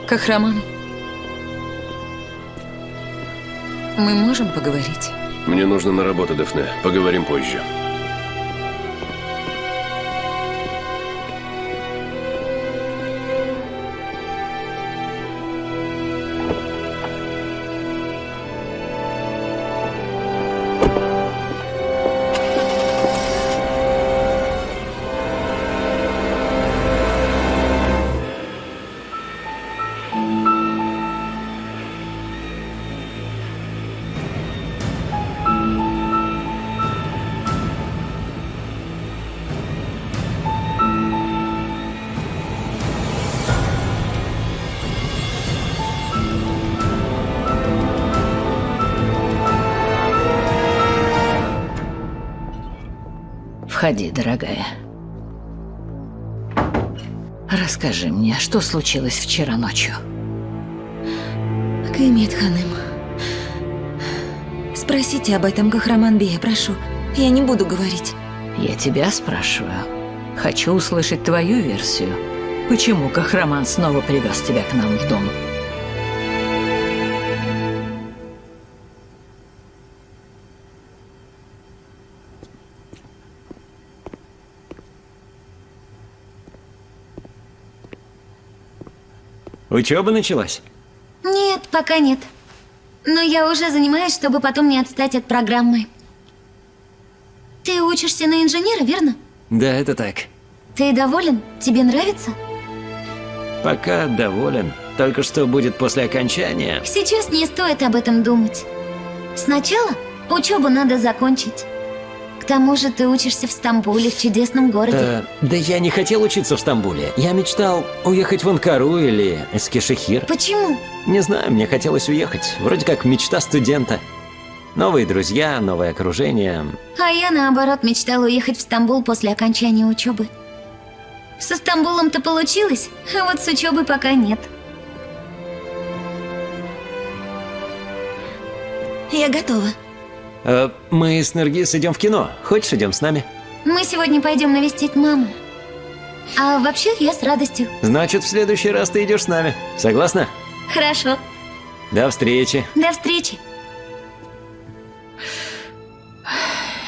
Кахраман, мы можем поговорить? Мне нужно на работу, Дафне. Поговорим позже. Входи, дорогая. Расскажи мне, что случилось вчера ночью? Каймет ханым. Спросите об этом Кахраманбея, прошу. Я не буду говорить. Я тебя спрашиваю. Хочу услышать твою версию. Почему Кахраман снова привез тебя к нам в дом? Учеба началась? Нет, пока нет. Но я уже занимаюсь, чтобы потом не отстать от программы. Ты учишься на инженера, верно? Да, это так. Ты доволен? Тебе нравится? Пока доволен. Только что будет после окончания. Сейчас не стоит об этом думать. Сначала учебу надо закончить. К тому же ты учишься в Стамбуле, в чудесном городе. Да я не хотел учиться в Стамбуле. Я мечтал уехать в Анкару или Эскишехир. Почему? Не знаю, мне хотелось уехать. Вроде как мечта студента. Новые друзья, новое окружение. А я, наоборот, мечтала уехать в Стамбул после окончания учебы. Со Стамбулом-то получилось, а вот с учебой пока нет. Я готова. Мы с Нергис идем в кино. Хочешь, идем с нами? Мы сегодня пойдем навестить маму. А вообще, я с радостью. Значит, в следующий раз ты идешь с нами. Согласна? Хорошо. До встречи. До встречи.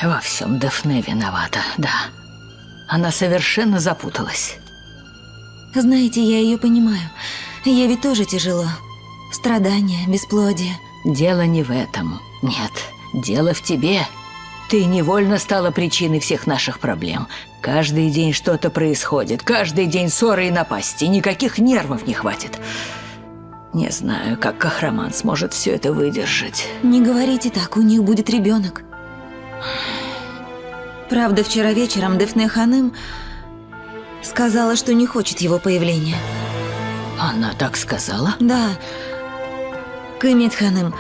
Во всем Дафне виновата, да. Она совершенно запуталась. Знаете, я ее понимаю. Ей ведь тоже тяжело. Страдания, бесплодие. Дело не в этом. Нет, дело в тебе. Ты невольно стала причиной всех наших проблем. Каждый день что-то происходит. Каждый день ссоры и напасти. Никаких нервов не хватит. Не знаю, как Кахраман сможет все это выдержать. Не говорите так, у них будет ребенок. Правда, вчера вечером Дафне Ханым сказала, что не хочет его появления. Она так сказала? Да. Каймет Ханым.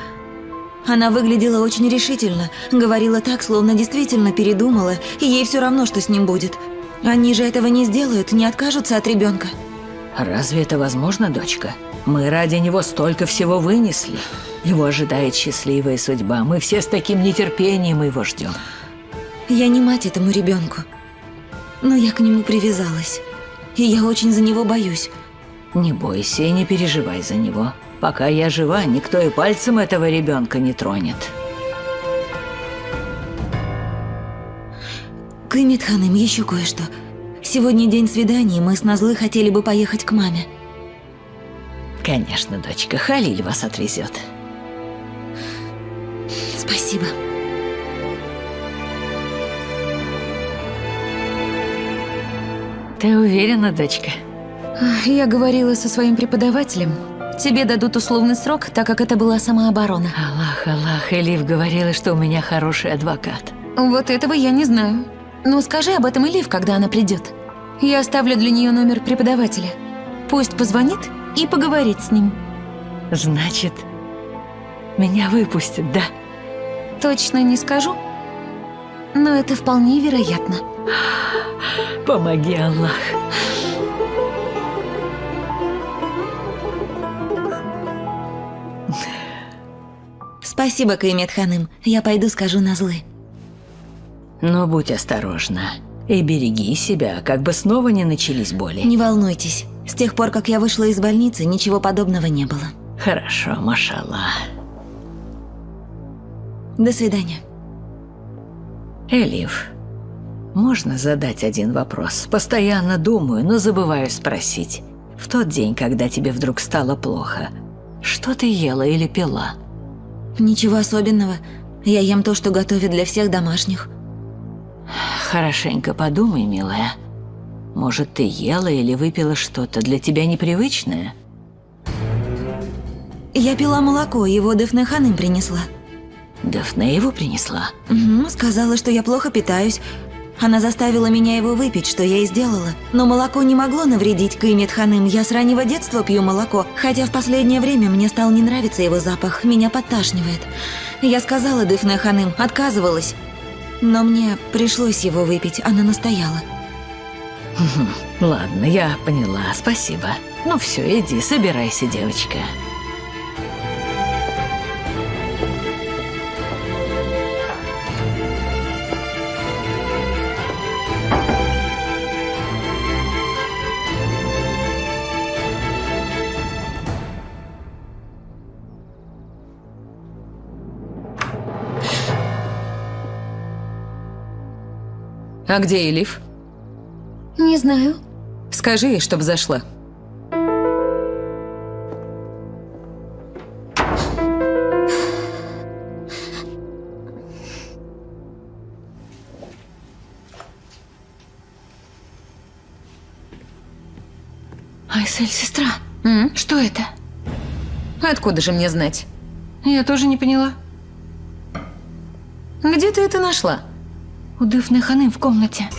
Она выглядела очень решительно. Говорила так, словно действительно передумала, и ей все равно, что с ним будет. Они же этого не сделают, не откажутся от ребенка. Разве это возможно, дочка? Мы ради него столько всего вынесли. Его ожидает счастливая судьба. Мы все с таким нетерпением его ждем. Я не мать этому ребенку, но я к нему привязалась. И я очень за него боюсь. Не бойся и не переживай за него. Пока я жива, никто и пальцем этого ребенка не тронет. Каймет Ханым, еще кое-что. Сегодня день свиданий, мы с Назлы хотели бы поехать к маме. Конечно, дочка, Халиль вас отвезет. Спасибо. Ты уверена, дочка? Я говорила со своим преподавателем. Тебе дадут условный срок, так как это была самооборона. Аллах, Элиф говорила, что у меня хороший адвокат. Вот этого я не знаю. Но скажи об этом Элиф, когда она придет. Я оставлю для нее номер преподавателя. Пусть позвонит и поговорит с ним. Значит, меня выпустят, да? Точно не скажу, но это вполне вероятно. Помоги, Аллах. Спасибо, Каймет Ханым. Я пойду скажу Назлы. Но будь осторожна. И береги себя, как бы снова не начались боли. Не волнуйтесь. С тех пор, как я вышла из больницы, ничего подобного не было. Хорошо, машаллах. До свидания. Элиф, можно задать один вопрос? Постоянно думаю, но забываю спросить. В тот день, когда тебе вдруг стало плохо, что ты ела или пила? Ничего особенного. Я ем то, что готовят для всех домашних. Хорошенько подумай, милая. Может, ты ела или выпила что-то для тебя непривычное? Я пила молоко, его Дафне Ханым принесла. Дафне его принесла? Угу, сказала, что я плохо питаюсь. Она заставила меня его выпить, что я и сделала. Но молоко не могло навредить Каймет Ханым. Я с раннего детства пью молоко, хотя в последнее время мне стал не нравиться его запах. Меня подташнивает. Я сказала Дафне Ханым, отказывалась. Но мне пришлось его выпить, она настояла. Ладно, я поняла, спасибо. Ну все, иди, собирайся, девочка. А где Элиф? Не знаю. Скажи ей, чтоб зашла. Айсель, сестра, что это? Откуда же мне знать? Я тоже не поняла. Где ты это нашла? У Дафне Ханым в комнате.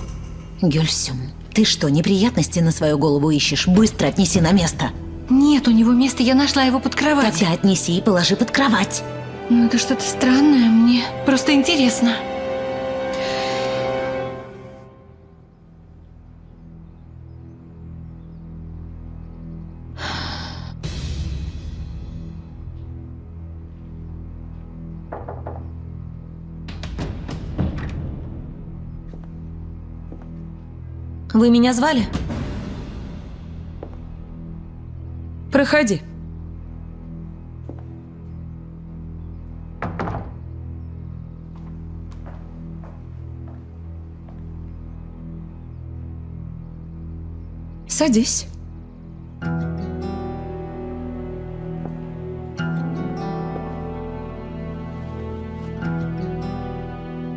Гюльсюм, ты что, неприятности на свою голову ищешь? Быстро отнеси на место. Нет у него места, я нашла его под кроватью. Тогда отнеси и положи под кровать. Ну это что-то странное, мне просто интересно. Вы меня звали? Проходи. Садись.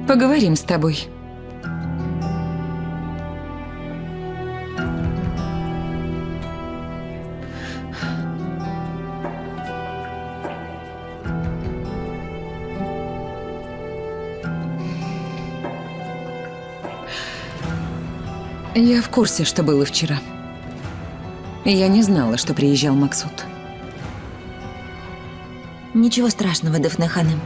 Поговорим с тобой. Я в курсе, что было вчера. Я не знала, что приезжал Максут. Ничего страшного, Дафне Ханым.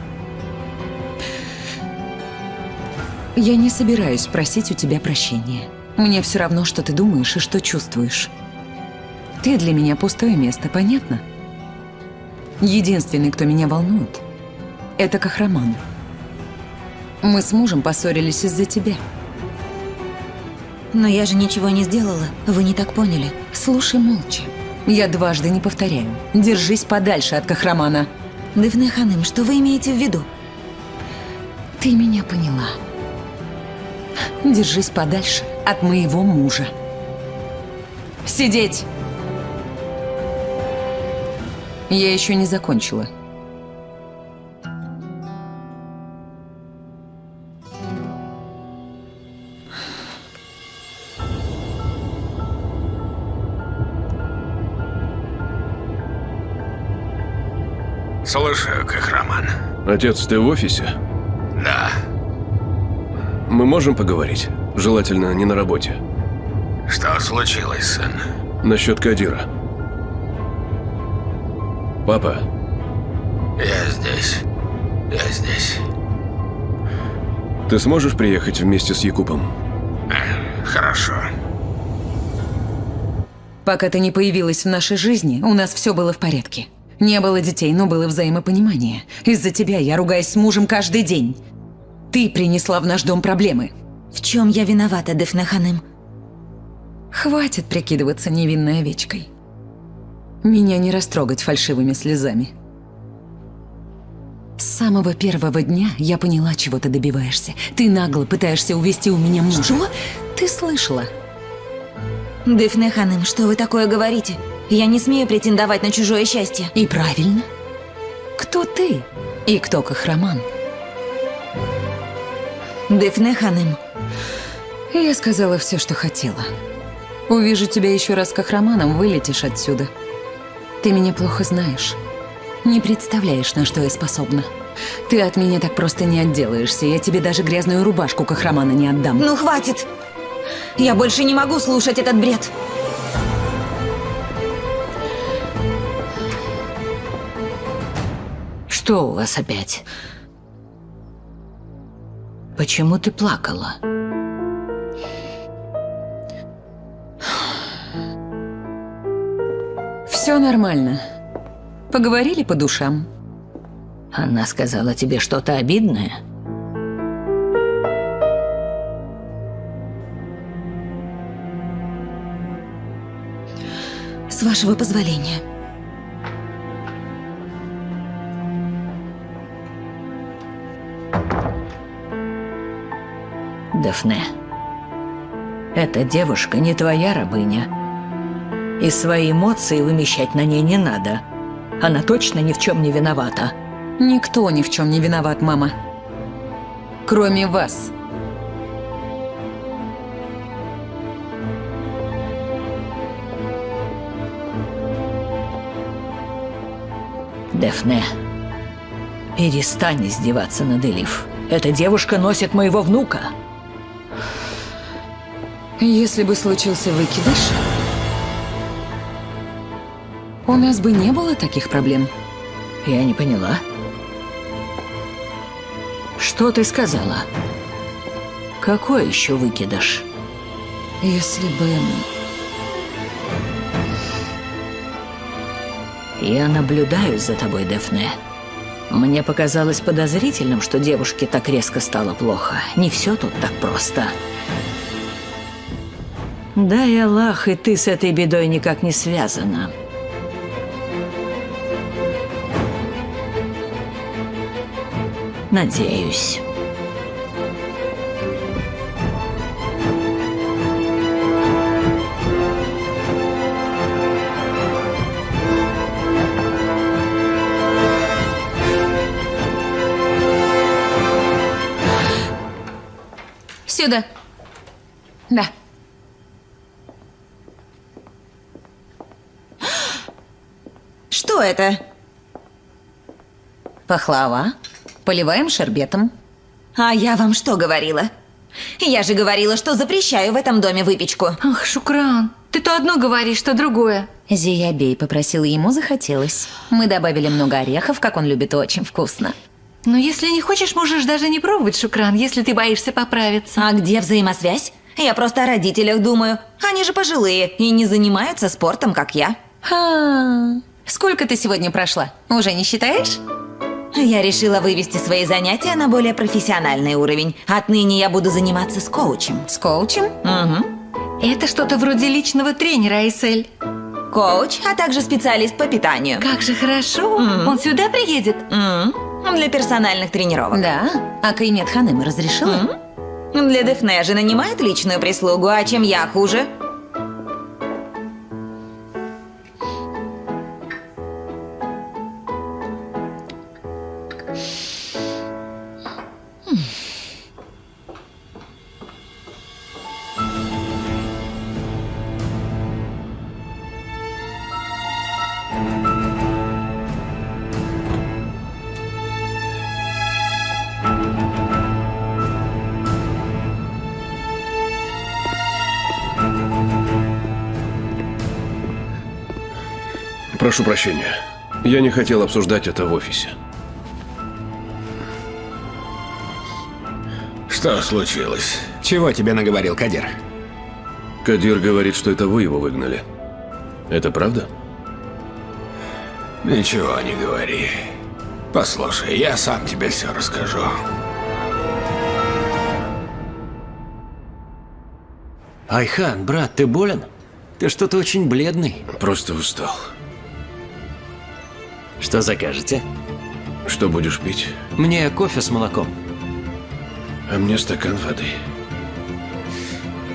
Я не собираюсь просить у тебя прощения. Мне все равно, что ты думаешь и что чувствуешь. Ты для меня пустое место, понятно? Единственный, кто меня волнует, это Кахраман. Мы с мужем поссорились из-за тебя. Но я же ничего не сделала. Вы не так поняли. Слушай молча. Я дважды не повторяю. Держись подальше от Кахрамана. Дафне Ханым, что вы имеете в виду? Ты меня поняла. Держись подальше от моего мужа. Сидеть! Я еще не закончила. Слушаю, Кахраман. Отец, ты в офисе? Да. Мы можем поговорить? Желательно не на работе. Что случилось, сын? Насчет Кадира. Папа, Я здесь. Я здесь. ты сможешь приехать вместе с Якупом? Хорошо. Пока ты не появилась в нашей жизни, у нас все было в порядке. Не было детей, но было взаимопонимание. Из-за тебя я ругаюсь с мужем каждый день. Ты принесла в наш дом проблемы. В чем я виновата, Дафне Ханым? Хватит прикидываться невинной овечкой. Меня не растрогать фальшивыми слезами. С самого первого дня я поняла, чего ты добиваешься. Ты нагло пытаешься увести у меня мужа. Что? Ты слышала? Дафне Ханым, что вы такое говорите? Я не смею претендовать на чужое счастье. И правильно. Кто ты и кто Кахраман? Дафне Ханым. Я сказала все, что хотела. Увижу тебя еще раз с Кахраманом, вылетишь отсюда. Ты меня плохо знаешь. Не представляешь, на что я способна. Ты от меня так просто не отделаешься. Я тебе даже грязную рубашку Кахрамана не отдам. Ну хватит! Я больше не могу слушать этот бред. Что у вас опять? Почему ты плакала? Все нормально. Поговорили по душам. Она сказала тебе что-то обидное? С вашего позволения. Дафне, Эта девушка не твоя рабыня. И свои эмоции вымещать на ней не надо. Она точно ни в чем не виновата. Никто ни в чем не виноват, мама. Кроме вас. Дефне, перестань издеваться над Элиф. Эта девушка носит моего внука. Если бы случился выкидыш, у нас бы не было таких проблем. Я не поняла. Что ты сказала? Какой еще выкидыш? Если бы... Я наблюдаю за тобой, Дефне. Мне показалось подозрительным, что девушке так резко стало плохо. Не все тут так просто. Дай Аллах, и ты с этой бедой никак не связана. Надеюсь. Сюда. Да. Что это? Пахлава. Поливаем шербетом. А я вам что говорила? Я же говорила, что запрещаю в этом доме выпечку. Ах, Шукран, ты то одно говоришь, то другое. Зиябей попросила, ему захотелось. Мы добавили много орехов, как он любит, очень вкусно. Но если не хочешь, можешь даже не пробовать, Шукран, если ты боишься поправиться. А где взаимосвязь? Я просто о родителях думаю. Они же пожилые и не занимаются спортом, как я. Сколько ты сегодня прошла? Уже не считаешь? Я решила вывести свои занятия на более профессиональный уровень. Отныне я буду заниматься с коучем. С коучем? Угу. Это что-то вроде личного тренера, Айсель. Коуч, а также специалист по питанию. Как же хорошо. Он сюда приедет? Для персональных тренировок. Да. А Каймет Ханым разрешила? Для Дефне же нанимают личную прислугу, а чем я хуже? Прошу прощения. Я не хотел обсуждать это в офисе. Что случилось? Чего тебе наговорил Кадир? Кадир говорит, что это вы его выгнали. Это правда? Ничего не говори. Послушай, я сам тебе все расскажу. Айхан, брат, ты болен? Ты что-то очень бледный. Просто устал. Что закажете? Что будешь пить? Мне кофе с молоком. А мне стакан воды.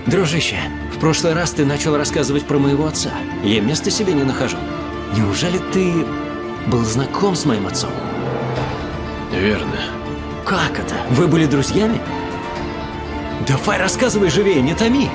Дружище, в прошлый раз ты начал рассказывать про моего отца. Я места себе не нахожу. Неужели ты был знаком с моим отцом? Верно. Как это? Вы были друзьями? Давай рассказывай живее, не томи.